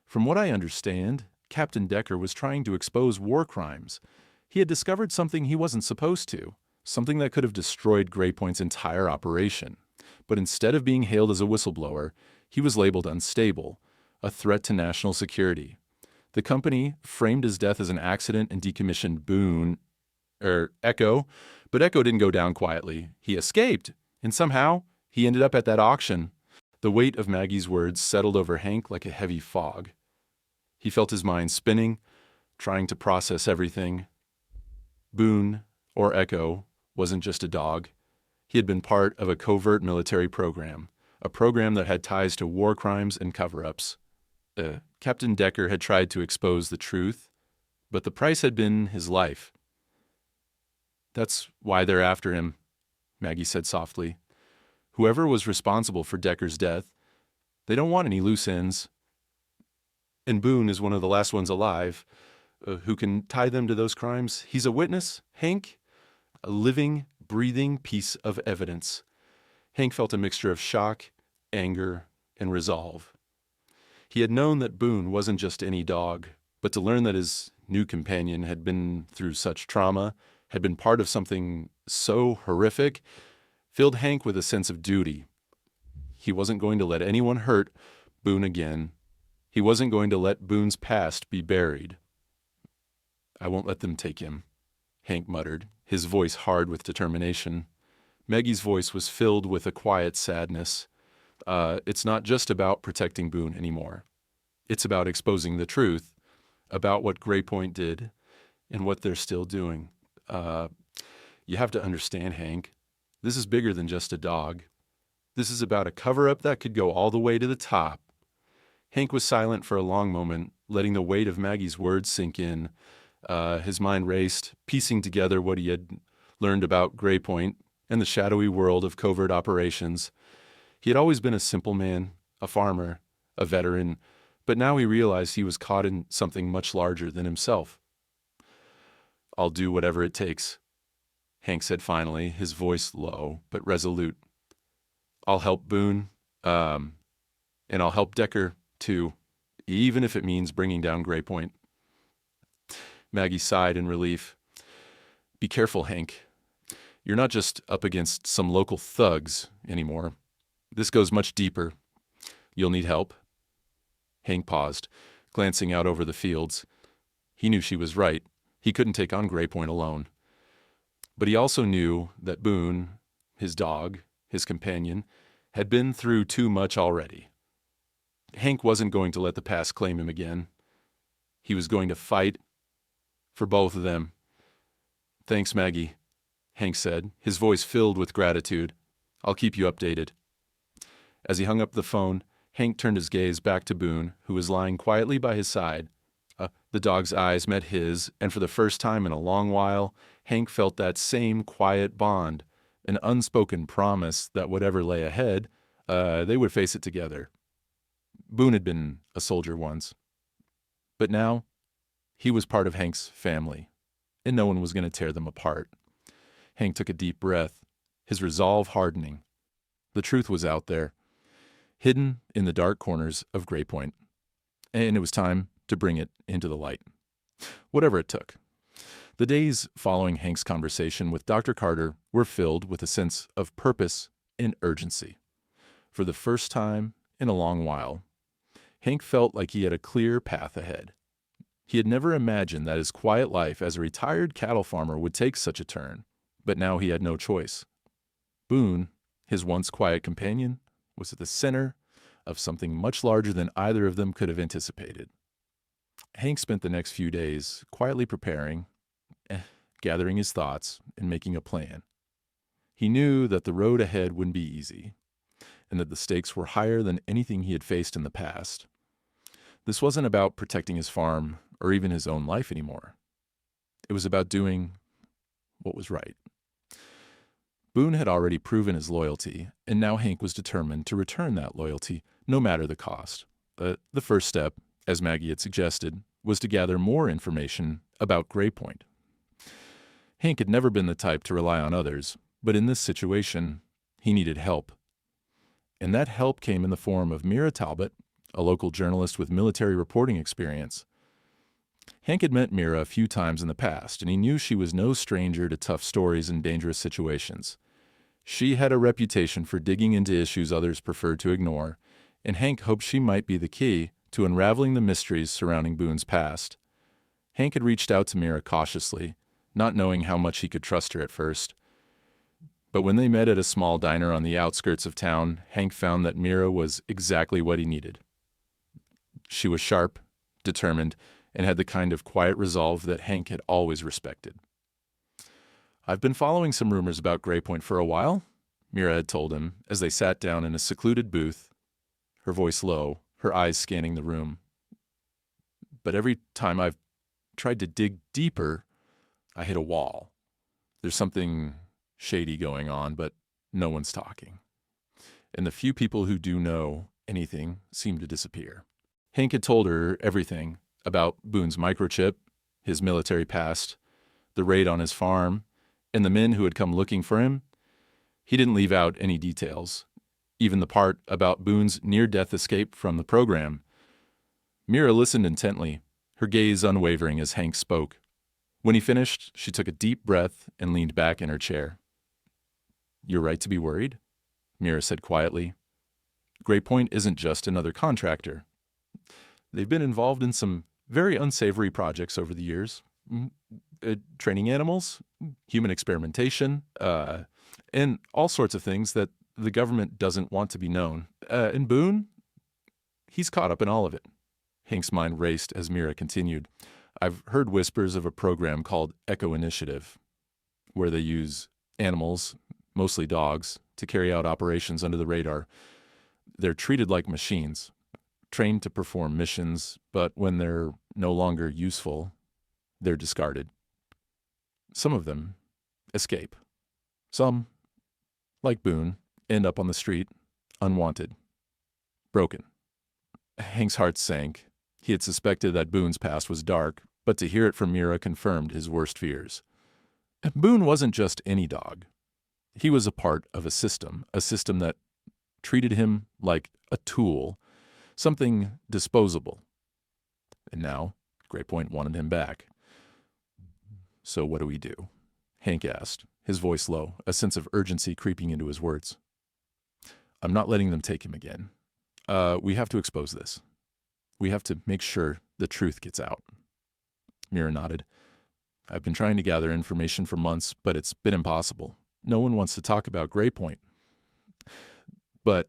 "From what I understand, Captain Decker was trying to expose war crimes. He had discovered something he wasn't supposed to, something that could have destroyed Graypoint's entire operation. But instead of being hailed as a whistleblower, he was labeled unstable, a threat to national security. The company framed his death as an accident and decommissioned Echo, but Echo didn't go down quietly. He escaped, and somehow he ended up at that auction." The weight of Maggie's words settled over Hank like a heavy fog. He felt his mind spinning, trying to process everything. Boone, or Echo, wasn't just a dog. He had been part of a covert military program, a program that had ties to war crimes and cover-ups. Captain Decker had tried to expose the truth, but the price had been his life. "That's why they're after him," Maggie said softly. "Whoever was responsible for Decker's death, they don't want any loose ends. And Boone is one of the last ones alive who can tie them to those crimes. He's a witness, Hank, a living, breathing piece of evidence." Hank felt a mixture of shock, anger, and resolve. He had known that Boone wasn't just any dog, but to learn that his new companion had been through such trauma, had been part of something so horrific, filled Hank with a sense of duty. He wasn't going to let anyone hurt Boone again. He wasn't going to let Boone's past be buried. "I won't let them take him," Hank muttered, his voice hard with determination. Maggie's voice was filled with a quiet sadness. It's not just about protecting Boone anymore. It's about exposing the truth, about what Graypoint did and what they're still doing. You have to understand, Hank, this is bigger than just a dog. This is about a cover-up that could go all the way to the top." Hank was silent for a long moment, letting the weight of Maggie's words sink in. His mind raced, piecing together what he had learned about Graypoint and the shadowy world of covert operations. He had always been a simple man, a farmer, a veteran, but now he realized he was caught in something much larger than himself. "I'll do whatever it takes," Hank said finally, his voice low but resolute. "I'll help Boone, and And I'll help Decker, too, even if it means bringing down Gray Point. Maggie sighed in relief. Be careful, Hank. You're not just up against some local thugs anymore. This goes much deeper. You'll need help. Hank paused, glancing out over the fields. He knew she was right. He couldn't take on Gray Point alone. But he also knew that Boone, his dog, his companion, had been through too much already. Hank wasn't going to let the past claim him again. He was going to fight for both of them. Thanks, Maggie, Hank said, his voice filled with gratitude. I'll keep you updated. As he hung up the phone, Hank turned his gaze back to Boone, who was lying quietly by his side. The dog's eyes met his, and for the first time in a long while, Hank felt that same quiet bond, an unspoken promise that whatever lay ahead, they would face it together. Boone had been a soldier once. But now, he was part of Hank's family, and no one was going to tear them apart. Hank took a deep breath, his resolve hardening. The truth was out there, hidden in the dark corners of Gray Point, and it was time to bring it into the light, whatever it took. The days following Hank's conversation with Dr. Carter were filled with a sense of purpose and urgency. For the first time in a long while, Hank felt like he had a clear path ahead. He had never imagined that his quiet life as a retired cattle farmer would take such a turn, but now he had no choice. Boone, his once quiet companion, was at the center of something much larger than either of them could have anticipated. Hank spent the next few days quietly preparing, gathering his thoughts, and making a plan. He knew that the road ahead wouldn't be easy, and that the stakes were higher than anything he had faced in the past. This wasn't about protecting his farm or even his own life anymore. It was about doing what was right. Boone had already proven his loyalty, and now Hank was determined to return that loyalty, no matter the cost. The first step, as Maggie had suggested, was to gather more information about Gray Point. Hank had never been the type to rely on others, but in this situation, he needed help. And that help came in the form of Mira Talbot, a local journalist with military reporting experience. Hank had met Mira a few times in the past, and he knew she was no stranger to tough stories and dangerous situations. She had a reputation for digging into issues others preferred to ignore, and Hank hoped she might be the key to unraveling the mysteries surrounding Boone's past. Hank had reached out to Mira cautiously, not knowing how much he could trust her at first. But when they met at a small diner on the outskirts of town, Hank found that Mira was exactly what he needed. She was sharp, determined, and had the kind of quiet resolve that Hank had always respected. I've been following some rumors about Gray Point for a while, Mira had told him as they sat down in a secluded booth, her voice low, her eyes scanning the room. But every time I've tried to dig deeper, I hit a wall. There's something shady going on, but no one's talking. And the few people who do know anything seem to disappear. Hank had told her everything about Boone's microchip, his military past, the raid on his farm, and the men who had come looking for him. He didn't leave out any details, even the part about Boone's near-death escape from the program. Mira listened intently, her gaze unwavering as Hank spoke. When he finished, she took a deep breath and leaned back in her chair. You're right to be worried, Mira said quietly. Gray Point isn't just another contractor. They've been involved in some very unsavory projects over the years. Training animals, human experimentation, and all sorts of things that the government doesn't want to be known. And Boone, he's caught up in all of it. Hank's mind raced as Mira continued. I've heard whispers of a program called Echo Initiative, where they use animals, mostly dogs, to carry out operations under the radar. They're treated like machines, trained to perform missions, but when they're no longer useful, they're discarded. Some of them escape. Some, like Boone, end up on the street, unwanted, broken. Hank's heart sank. He had suspected that Boone's past was dark, but to hear it from Mira confirmed his worst fears. Boone wasn't just any dog. He was a part of a system that treated him like a tool something disposable. And now, Gray Point wanted him back. So what do we do? Hank asked, his voice low, a sense of urgency creeping into his words. I'm not letting them take him again. We have to expose this. We have to make sure the truth gets out. Mira nodded. I've been trying to gather information for months, but it's been impossible. No one wants to talk about Gray Point. But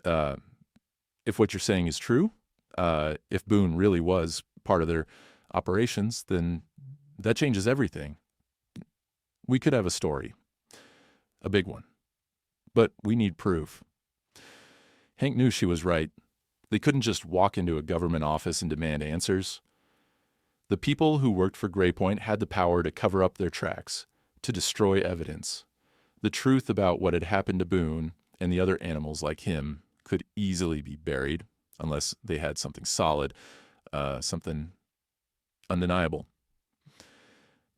if what you're saying is true, if Boone really was part of their operations, then that changes everything. We could have a story. A big one. But we need proof. Hank knew she was right. They couldn't just walk into a government office and demand answers. The people who worked for Gray Point had the power to cover up their tracks, to destroy evidence. The truth about what had happened to Boone and the other animals like him could easily be buried, unless they had something solid, something undeniable.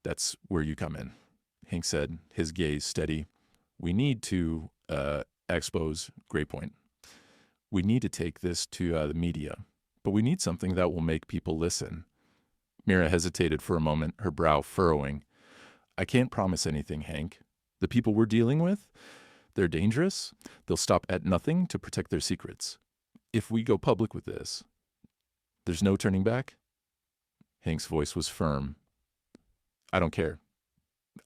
That's where you come in, Hank said, his gaze steady. We need to expose Gray Point. We need to take this to the media, but we need something that will make people listen. Mira hesitated for a moment, her brow furrowing. I can't promise anything, Hank. The people we're dealing with, they're dangerous. They'll stop at nothing to protect their secrets. If we go public with this, there's no turning back? Hank's voice was firm. I don't care.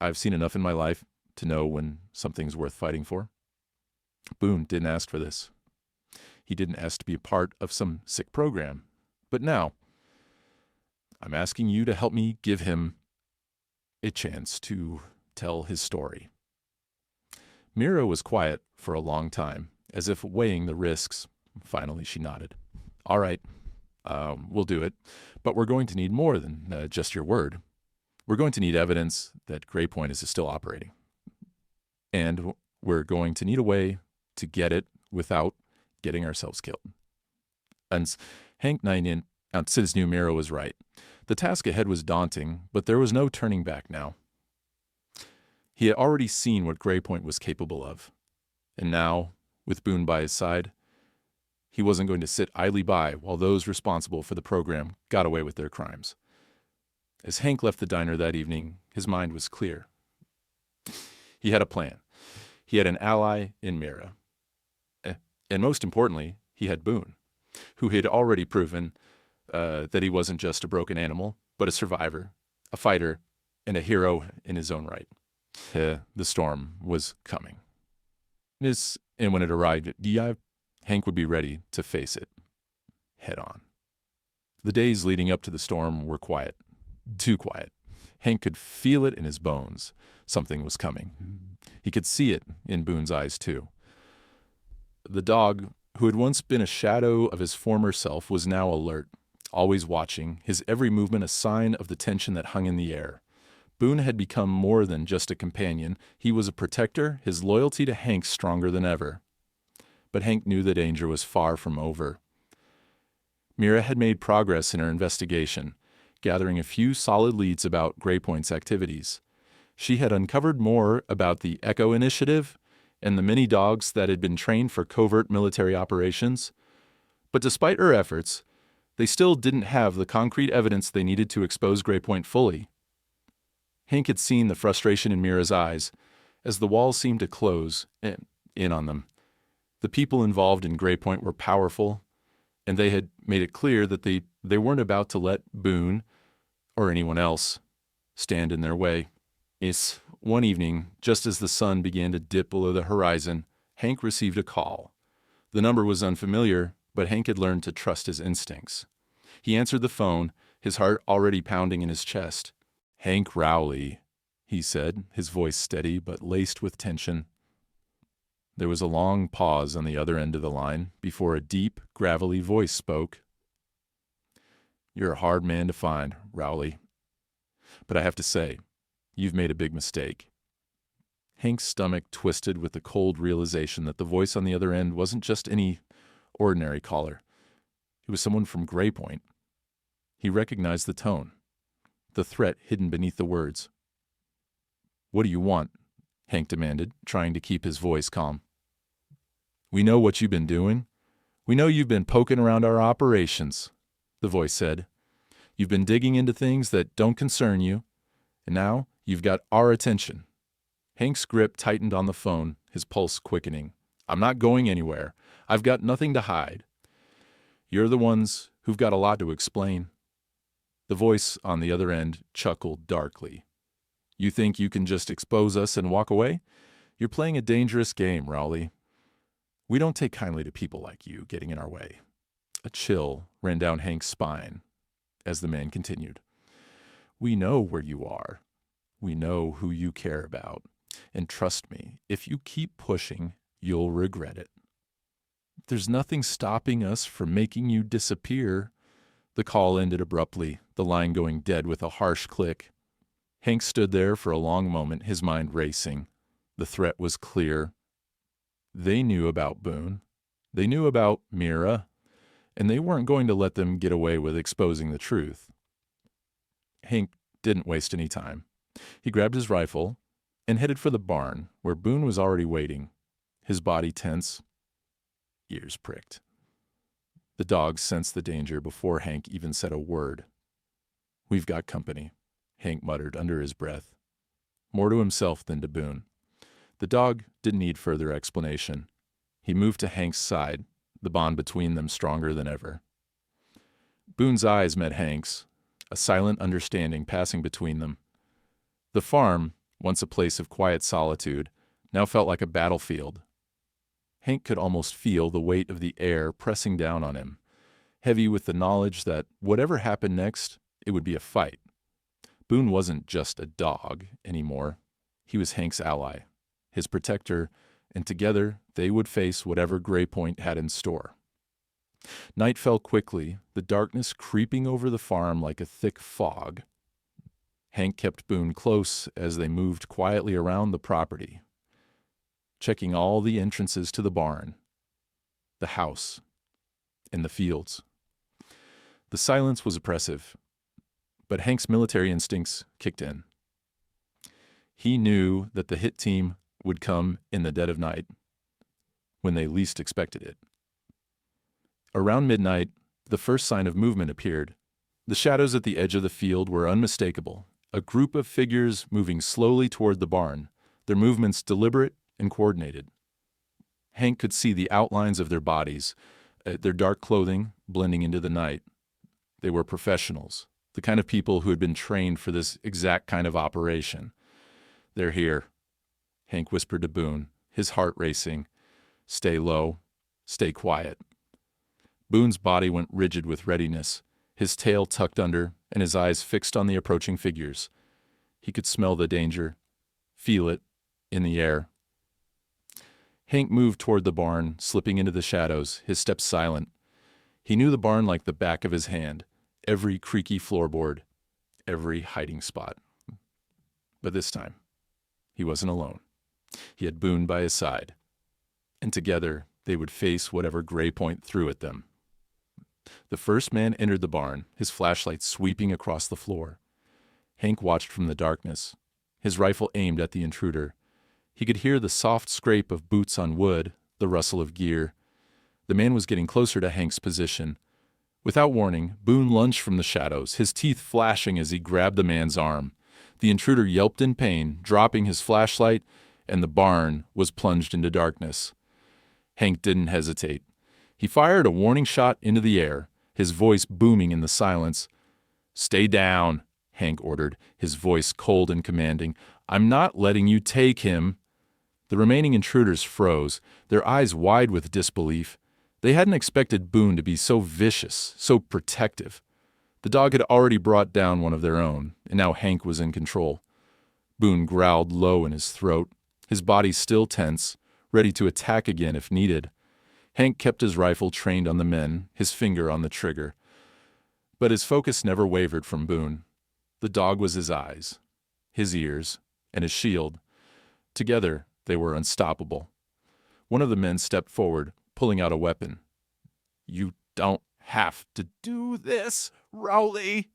I've seen enough in my life to know when something's worth fighting for. Boone didn't ask for this. He didn't ask to be a part of some sick program. But now, I'm asking you to help me give him a chance to tell his story. Mira was quiet for a long time, as if weighing the risks. Finally, she nodded. All right, we'll do it. But we're going to need more than just your word. We're going to need evidence that Gray Point is still operating. And we're going to need a way to get it without getting ourselves killed. And Hank Ninian knew Mira was right. The task ahead was daunting, but there was no turning back now. He had already seen what Gray Point was capable of. And now, with Boone by his side, he wasn't going to sit idly by while those responsible for the program got away with their crimes. As Hank left the diner that evening, his mind was clear. He had a plan. He had an ally in Mira. And most importantly, he had Boone, who had already proven that he wasn't just a broken animal, but a survivor, a fighter, and a hero in his own right. The storm was coming. And when it arrived, Hank would be ready to face it head on. The days leading up to the storm were quiet, too quiet. Hank could feel it in his bones. Something was coming. He could see it in Boone's eyes, too. The dog, who had once been a shadow of his former self, was now alert, always watching, his every movement a sign of the tension that hung in the air. Boone had become more than just a companion. He was a protector, his loyalty to Hank stronger than ever. But Hank knew the danger was far from over. Mira had made progress in her investigation, gathering a few solid leads about Gray Point's activities. She had uncovered more about the Echo Initiative and the many dogs that had been trained for covert military operations. But despite her efforts, they still didn't have the concrete evidence they needed to expose Gray Point fully. Hank had seen the frustration in Mira's eyes as the walls seemed to close in on them. The people involved in Gray Point were powerful, and they had made it clear that they weren't about to let Boone or anyone else stand in their way. One evening, just as the sun began to dip below the horizon, Hank received a call. The number was unfamiliar, but Hank had learned to trust his instincts. He answered the phone, his heart already pounding in his chest. Hank Rowley, he said, his voice steady but laced with tension. There was a long pause on the other end of the line before a deep, gravelly voice spoke. You're a hard man to find, Rowley. But I have to say, you've made a big mistake. Hank's stomach twisted with the cold realization that the voice on the other end wasn't just any ordinary caller. It was someone from Gray Point. He recognized the tone, the threat hidden beneath the words. What do you want? Hank demanded, trying to keep his voice calm. We know what you've been doing. "We know you've been poking around our operations," the voice said. "You've been digging into things that don't concern you, and now you've got our attention." Hank's grip tightened on the phone, his pulse quickening. "I'm not going anywhere. I've got nothing to hide. You're the ones who've got a lot to explain." The voice on the other end chuckled darkly. "You think you can just expose us and walk away? You're playing a dangerous game, Rowley. We don't take kindly to people like you getting in our way." A chill ran down Hank's spine as the man continued. "We know where you are. We know who you care about. And trust me, if you keep pushing, you'll regret it. There's nothing stopping us from making you disappear." The call ended abruptly, the line going dead with a harsh click. Hank stood there for a long moment, his mind racing. The threat was clear. They knew about Boone. They knew about Mira, and they weren't going to let them get away with exposing the truth. Hank didn't waste any time. He grabbed his rifle and headed for the barn, where Boone was already waiting, his body tense, ears pricked. The dog sensed the danger before Hank even said a word. "We've got company," Hank muttered under his breath, more to himself than to Boone. The dog didn't need further explanation. He moved to Hank's side, the bond between them stronger than ever. Boone's eyes met Hank's, a silent understanding passing between them. The farm, once a place of quiet solitude, now felt like a battlefield. Hank could almost feel the weight of the air pressing down on him, heavy with the knowledge that whatever happened next, it would be a fight. Boone wasn't just a dog anymore. He was Hank's ally, his protector, and together they would face whatever Gray Point had in store. Night fell quickly, the darkness creeping over the farm like a thick fog. Hank kept Boone close as they moved quietly around the property, checking all the entrances to the barn, the house, and the fields. The silence was oppressive, but Hank's military instincts kicked in. He knew that the hit team would come in the dead of night, when they least expected it. Around midnight, the first sign of movement appeared. The shadows at the edge of the field were unmistakable, a group of figures moving slowly toward the barn, their movements deliberate and coordinated. Hank could see the outlines of their bodies, their dark clothing blending into the night. They were professionals, the kind of people who had been trained for this exact kind of operation. "They're here," Hank whispered to Boone, his heart racing. "Stay low, stay quiet." Boone's body went rigid with readiness, his tail tucked under and his eyes fixed on the approaching figures. He could smell the danger, feel it, in the air. Hank moved toward the barn, slipping into the shadows, his steps silent. He knew the barn like the back of his hand, every creaky floorboard, every hiding spot. But this time, he wasn't alone. He had Boone by his side, and together they would face whatever Gray Point threw at them. The first man entered the barn, his flashlight sweeping across the floor. Hank watched from the darkness, his rifle aimed at the intruder. He could hear the soft scrape of boots on wood, the rustle of gear. The man was getting closer to Hank's position. Without warning, Boone lunged from the shadows, his teeth flashing as he grabbed the man's arm. The intruder yelped in pain, dropping his flashlight, and the barn was plunged into darkness. Hank didn't hesitate. He fired a warning shot into the air, his voice booming in the silence. "Stay down," Hank ordered, his voice cold and commanding. "I'm not letting you take him." The remaining intruders froze, their eyes wide with disbelief. They hadn't expected Boone to be so vicious, so protective. The dog had already brought down one of their own, and now Hank was in control. Boone growled low in his throat, his body still tense, ready to attack again if needed. Hank kept his rifle trained on the men, his finger on the trigger. But his focus never wavered from Boone. The dog was his eyes, his ears, and his shield. Together, they were unstoppable. One of the men stepped forward, pulling out a weapon. "You don't have to do this, Rowley,"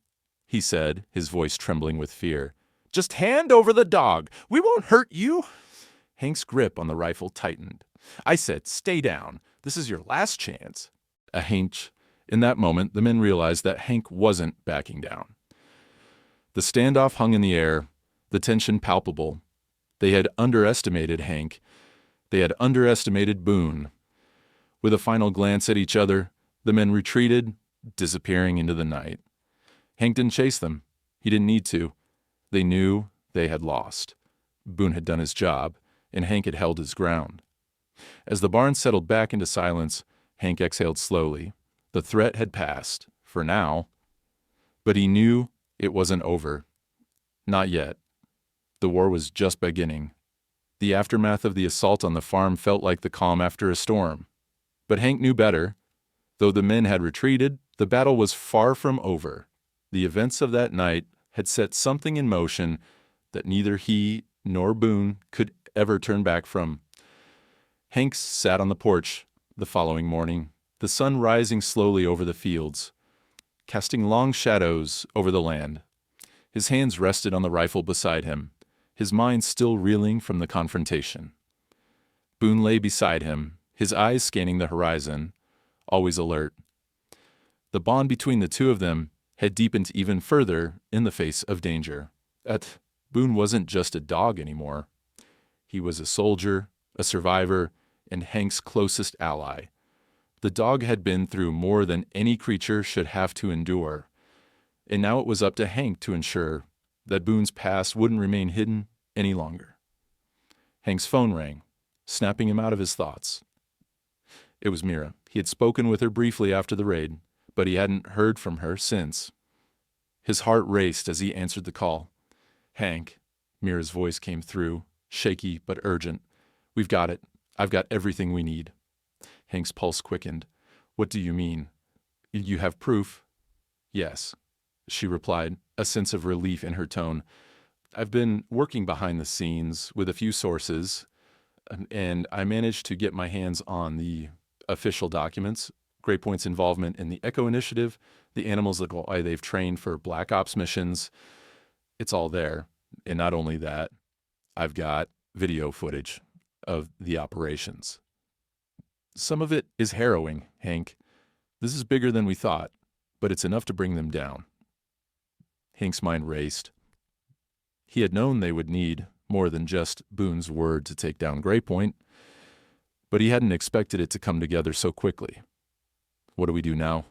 he said, his voice trembling with fear. "Just hand over the dog. We won't hurt you." Hank's grip on the rifle tightened. "I said stay down. This is your last chance." A hinch. In that moment, the men realized that Hank wasn't backing down. The standoff hung in the air, the tension palpable. They had underestimated Hank. They had underestimated Boone. With a final glance at each other, the men retreated, disappearing into the night. Hank didn't chase them. He didn't need to. They knew they had lost. Boone had done his job, and Hank had held his ground. As the barn settled back into silence, Hank exhaled slowly. The threat had passed, for now. But he knew it wasn't over. Not yet. The war was just beginning. The aftermath of the assault on the farm felt like the calm after a storm. But Hank knew better. Though the men had retreated, the battle was far from over. The events of that night had set something in motion that neither he nor Boone could ever turn back from. Hank sat on the porch the following morning, the sun rising slowly over the fields, casting long shadows over the land. His hands rested on the rifle beside him, his mind still reeling from the confrontation. Boone lay beside him, his eyes scanning the horizon, always alert. The bond between the two of them had deepened even further in the face of danger. Boone wasn't just a dog anymore. He was a soldier, a survivor, and Hank's closest ally. The dog had been through more than any creature should have to endure, and now it was up to Hank to ensure that Boone's past wouldn't remain hidden any longer. Hank's phone rang, snapping him out of his thoughts. It was Mira. He had spoken with her briefly after the raid, but he hadn't heard from her since. His heart raced as he answered the call. "Hank," Mira's voice came through, shaky but urgent. "We've got it. I've got everything we need." Hank's pulse quickened. "What do you mean? You have proof?" "Yes," she replied, a sense of relief in her tone. "I've been working behind the scenes with a few sources, and I managed to get my hands on the official documents, Grey Point's involvement in the Echo Initiative, the animals that they've trained for Black Ops missions. It's all there. And not only that, I've got video footage of the operations. Some of it is harrowing, Hank. This is bigger than we thought, but it's enough to bring them down." Hank's mind raced. He had known they would need more than just Boone's word to take down Grey Point, but he hadn't expected it to come together so quickly. "What do we do now?"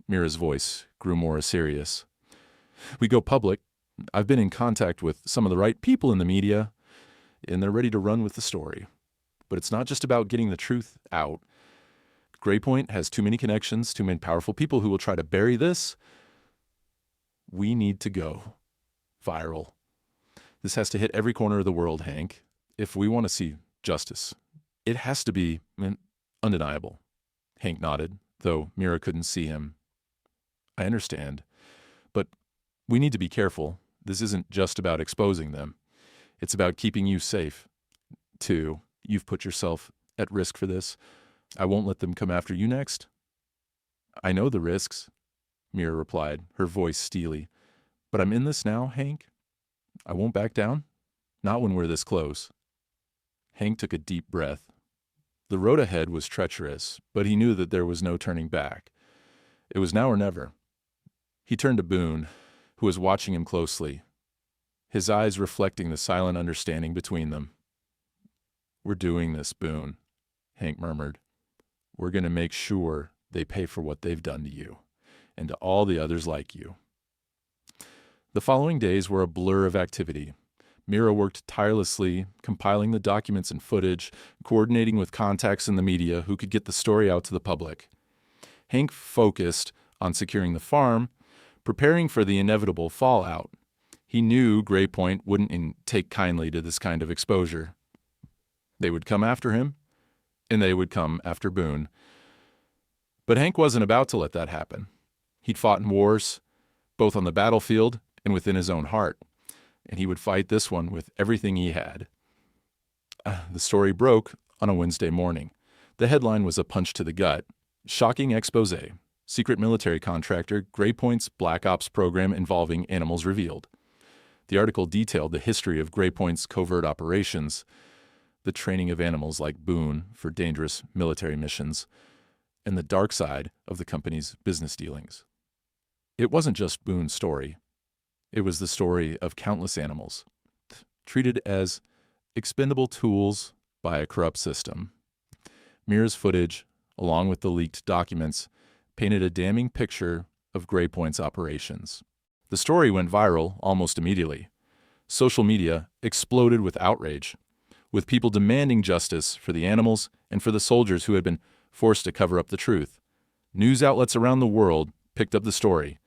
Mira's voice grew more serious. "We go public. I've been in contact with some of the right people in the media, and they're ready to run with the story. But it's not just about getting the truth out. Grey Point has too many connections, too many powerful people who will try to bury this. We need to go viral. This has to hit every corner of the world, Hank, if we want to see justice. It has to be undeniable." Hank nodded, though Mira couldn't see him. "I understand, but we need to be careful. This isn't just about exposing them. It's about keeping you safe, too. You've put yourself at risk for this. I won't let them come after you next." "I know the risks," Mira replied, her voice steely. "But I'm in this now, Hank. I won't back down. Not when we're this close." Hank took a deep breath. The road ahead was treacherous, but he knew that there was no turning back. It was now or never. He turned to Boone, who was watching him closely, his eyes reflecting the silent understanding between them. "We're doing this, Boone," Hank murmured. "We're going to make sure they pay for what they've done to you, and to all the others like you." The following days were a blur of activity. Mira worked tirelessly, compiling the documents and footage, coordinating with contacts in the media who could get the story out to the public. Hank focused on securing the farm, preparing for the inevitable fallout. He knew Grey Point wouldn't take kindly to this kind of exposure. They would come after him, and they would come after Boone. But Hank wasn't about to let that happen. He'd fought in wars, both on the battlefield and within his own heart, and he would fight this one with everything he had. The story broke on a Wednesday morning. The headline was a punch to the gut. "Shocking expose. Secret military contractor, Grey Point's Black Ops program involving animals revealed." The article detailed the history of Grey Point's covert operations, the training of animals like Boone for dangerous military missions, and the dark side of the company's business dealings. It wasn't just Boone's story. It was the story of countless animals, treated as expendable tools by a corrupt system. Mira's footage, along with the leaked documents, painted a damning picture of Gray Point's operations. The story went viral almost immediately. Social media exploded with outrage, with people demanding justice for the animals and for the soldiers who had been forced to cover up the truth. News outlets around the world picked up the story,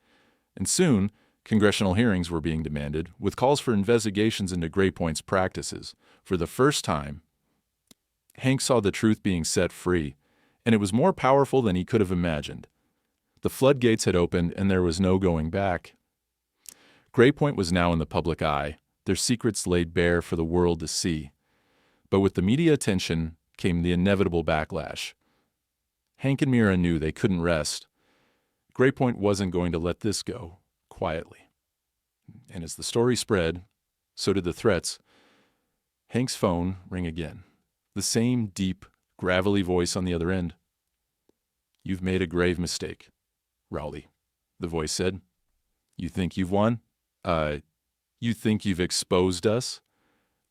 and soon congressional hearings were being demanded, with calls for investigations into Gray Point's practices. For the first time, Hank saw the truth being set free, and it was more powerful than he could have imagined. The floodgates had opened, and there was no going back. Gray Point was now in the public eye, their secrets laid bare for the world to see. But with the media attention came the inevitable backlash. Hank and Mira knew they couldn't rest. Gray Point wasn't going to let this go quietly. And as the story spread, so did the threats. Hank's phone rang again. The same deep, gravelly voice on the other end. "You've made a grave mistake, Rowley," the voice said. "You think you've won? You think you've exposed us?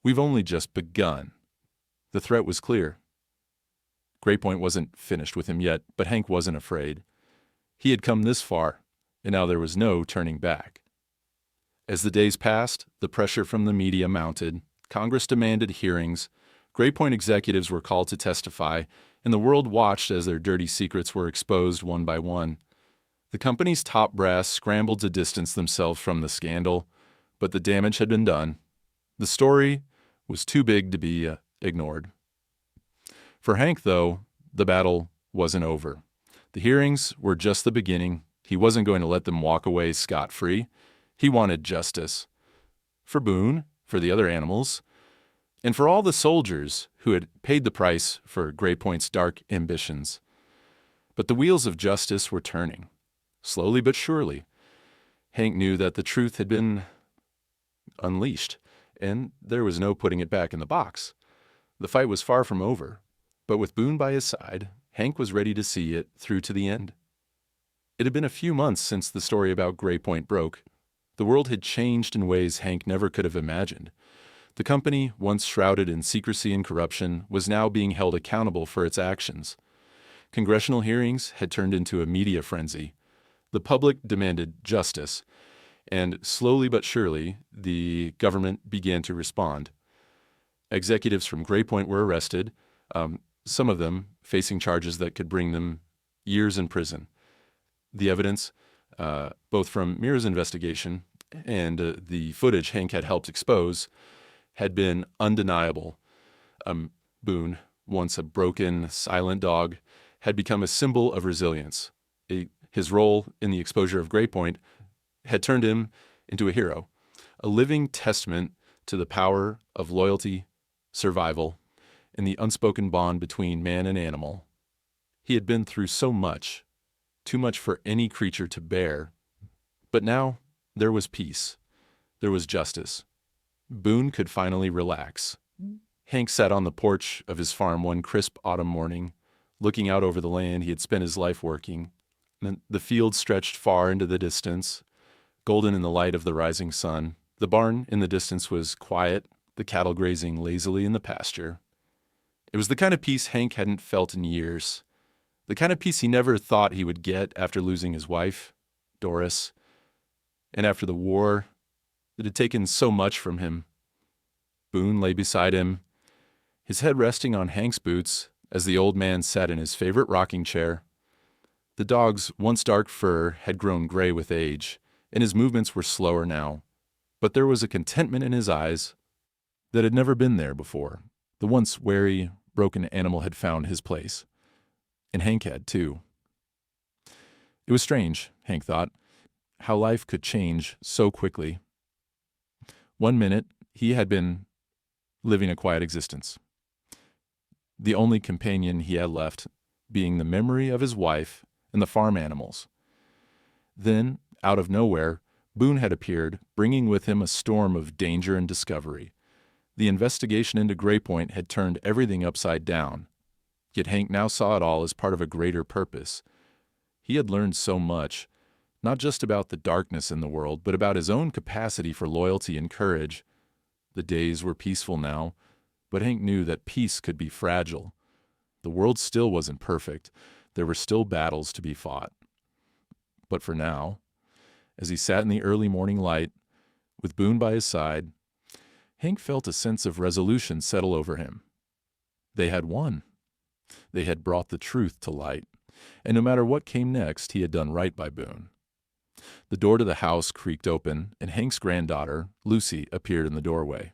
We've only just begun." The threat was clear. Gray Point wasn't finished with him yet, but Hank wasn't afraid. He had come this far, and now there was no turning back. As the days passed, the pressure from the media mounted. Congress demanded hearings. Gray Point executives were called to testify, and the world watched as their dirty secrets were exposed one by one. The company's top brass scrambled to distance themselves from the scandal, but the damage had been done. The story was too big to be ignored. For Hank, though, the battle wasn't over. The hearings were just the beginning. He wasn't going to let them walk away scot-free. He wanted justice. For Boone, for the other animals, and for all the soldiers who had paid the price for Gray Point's dark ambitions. But the wheels of justice were turning. Slowly but surely, Hank knew that the truth had been unleashed, and there was no putting it back in the box. The fight was far from over, but with Boone by his side, Hank was ready to see it through to the end. It had been a few months since the story about Gray Point broke. The world had changed in ways Hank never could have imagined. The company, once shrouded in secrecy and corruption, was now being held accountable for its actions. Congressional hearings had turned into a media frenzy. The public demanded justice, and slowly but surely, the government began to respond. Executives from Gray Point were arrested, some of them facing charges that could bring them years in prison. The evidence, both from Mira's investigation and the footage Hank had helped expose, had been undeniable. Boone, once a broken, silent dog, had become a symbol of resilience. His role in the exposure of Gray Point had turned him into a hero, a living testament to the power of loyalty, survival, and the unspoken bond between man and animal. He had been through so much, too much for any creature to bear. But now there was peace. There was justice. Boone could finally relax. Hank sat on the porch of his farm one crisp autumn morning, looking out over the land he had spent his life working. The field stretched far into the distance, golden in the light of the rising sun. The barn in the distance was quiet, the cattle grazing lazily in the pasture. It was the kind of peace Hank hadn't felt in years, the kind of peace he never thought he would get after losing his wife, Doris, and after the war that had taken so much from him. Boone lay beside him, his head resting on Hank's boots as the old man sat in his favorite rocking chair. The dog's once dark fur had grown gray with age, and his movements were slower now. But there was a contentment in his eyes that had never been there before. The once wary, broken animal had found his place. And Hank had, too. It was strange, Hank thought, how life could change so quickly. One minute, he had been living a quiet existence. The only companion he had left being the memory of his wife and the farm animals. Then, out of nowhere, Boone had appeared, bringing with him a storm of danger and discovery. The investigation into Gray Point had turned everything upside down. Yet Hank now saw it all as part of a greater purpose. He had learned so much, not just about the darkness in the world, but about his own capacity for loyalty and courage. The days were peaceful now, but Hank knew that peace could be fragile. The world still wasn't perfect. There were still battles to be fought. But for now, as he sat in the early morning light, with Boone by his side, Hank felt a sense of resolution settle over him. They had won. They had brought the truth to light, and no matter what came next, he had done right by Boone. The door to the house creaked open, and Hank's granddaughter, Lucy, appeared in the doorway.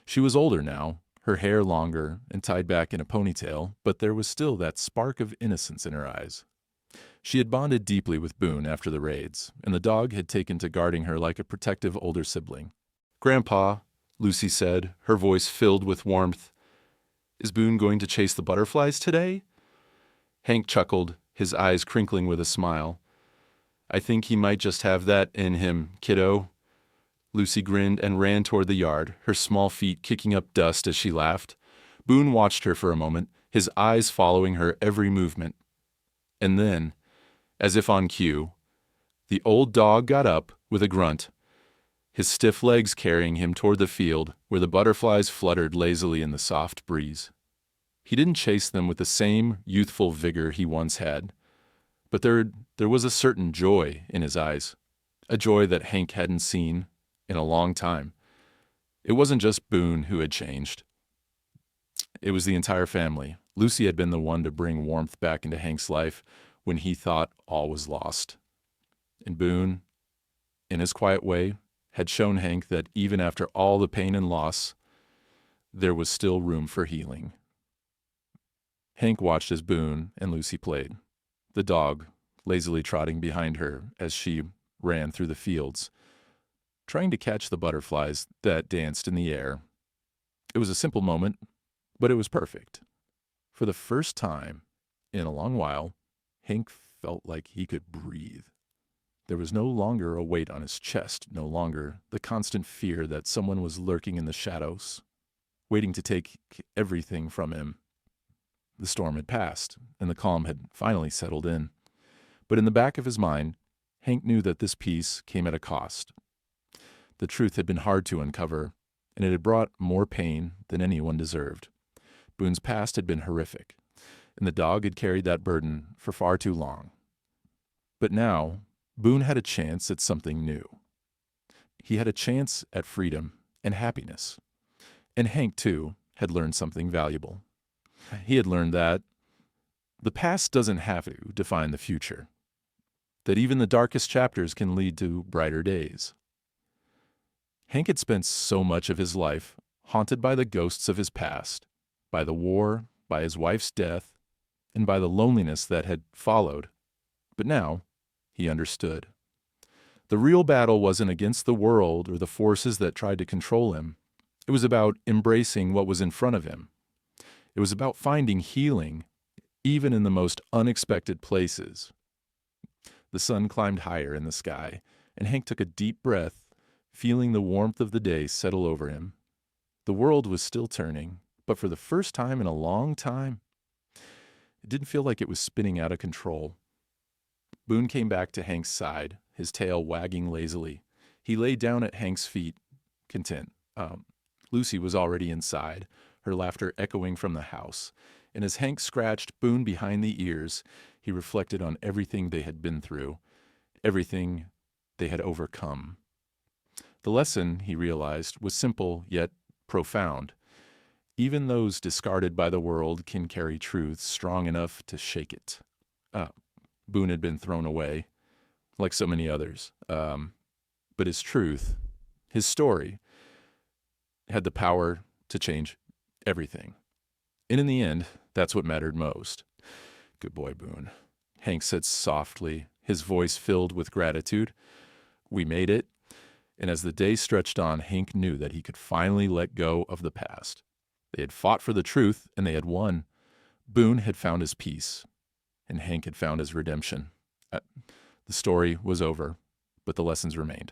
She was older now, her hair longer and tied back in a ponytail, but there was still that spark of innocence in her eyes. She had bonded deeply with Boone after the raids, and the dog had taken to guarding her like a protective older sibling. "Grandpa," Lucy said, her voice filled with warmth, "is Boone going to chase the butterflies today?" Hank chuckled, his eyes crinkling with a smile. "I think he might just have that in him, kiddo." Lucy grinned and ran toward the yard, her small feet kicking up dust as she laughed. Boone watched her for a moment, his eyes following her every movement. And then, as if on cue, the old dog got up with a grunt, his stiff legs carrying him toward the field where the butterflies fluttered lazily in the soft breeze. He didn't chase them with the same youthful vigor he once had, but there was a certain joy in his eyes, a joy that Hank hadn't seen in a long time. It wasn't just Boone who had changed. It was the entire family. Lucy had been the one to bring warmth back into Hank's life when he thought all was lost. And Boone, in his quiet way, had shown Hank that even after all the pain and loss, there was still room for healing. Hank watched as Boone and Lucy played, the dog lazily trotting behind her as she ran through the fields, trying to catch the butterflies that danced in the air. It was a simple moment, but it was perfect. For the first time in a long while, Hank felt like he could breathe. There was no longer a weight on his chest, no longer the constant fear that someone was lurking in the shadows, waiting to take everything from him. The storm had passed, and the calm had finally settled in. But in the back of his mind, Hank knew that this peace came at a cost. The truth had been hard to uncover, and it had brought more pain than anyone deserved. Boone's past had been horrific, and the dog had carried that burden for far too long. But now, Boone had a chance at something new. He had a chance at freedom and happiness. And Hank, too, had learned something valuable. He had learned that the past doesn't have to define the future, that even the darkest chapters can lead to brighter days. Hank had spent so much of his life haunted by the ghosts of his past, by the war, by his wife's death, and by the loneliness that had followed. But now, he understood. The real battle wasn't against the world or the forces that tried to control him. It was about embracing what was in front of him. It was about finding healing, even in the most unexpected places. The sun climbed higher in the sky, and Hank took a deep breath, feeling the warmth of the day settle over him. The world was still turning, but for the first time in a long time, it didn't feel like it was spinning out of control. Boone came back to Hank's side, his tail wagging lazily. He lay down at Hank's feet, content. Lucy was already inside, her laughter echoing from the house, and as Hank scratched Boone behind the ears, he reflected on everything they had been through, everything they had overcome. The lesson, he realized, was simple yet profound. Even those discarded by the world can carry truths strong enough to shake it. Boone had been thrown away, like so many others. But his truth, his story, had the power to change everything. And in the end, that's what mattered most. "Good boy, Boone," Hank said softly, his voice filled with gratitude. "We made it." And as the day stretched on, Hank knew that he could finally let go of the past. They had fought for the truth, and they had won. Boone had found his peace, and Hank had found his redemption. The story was over, but the lessons remained.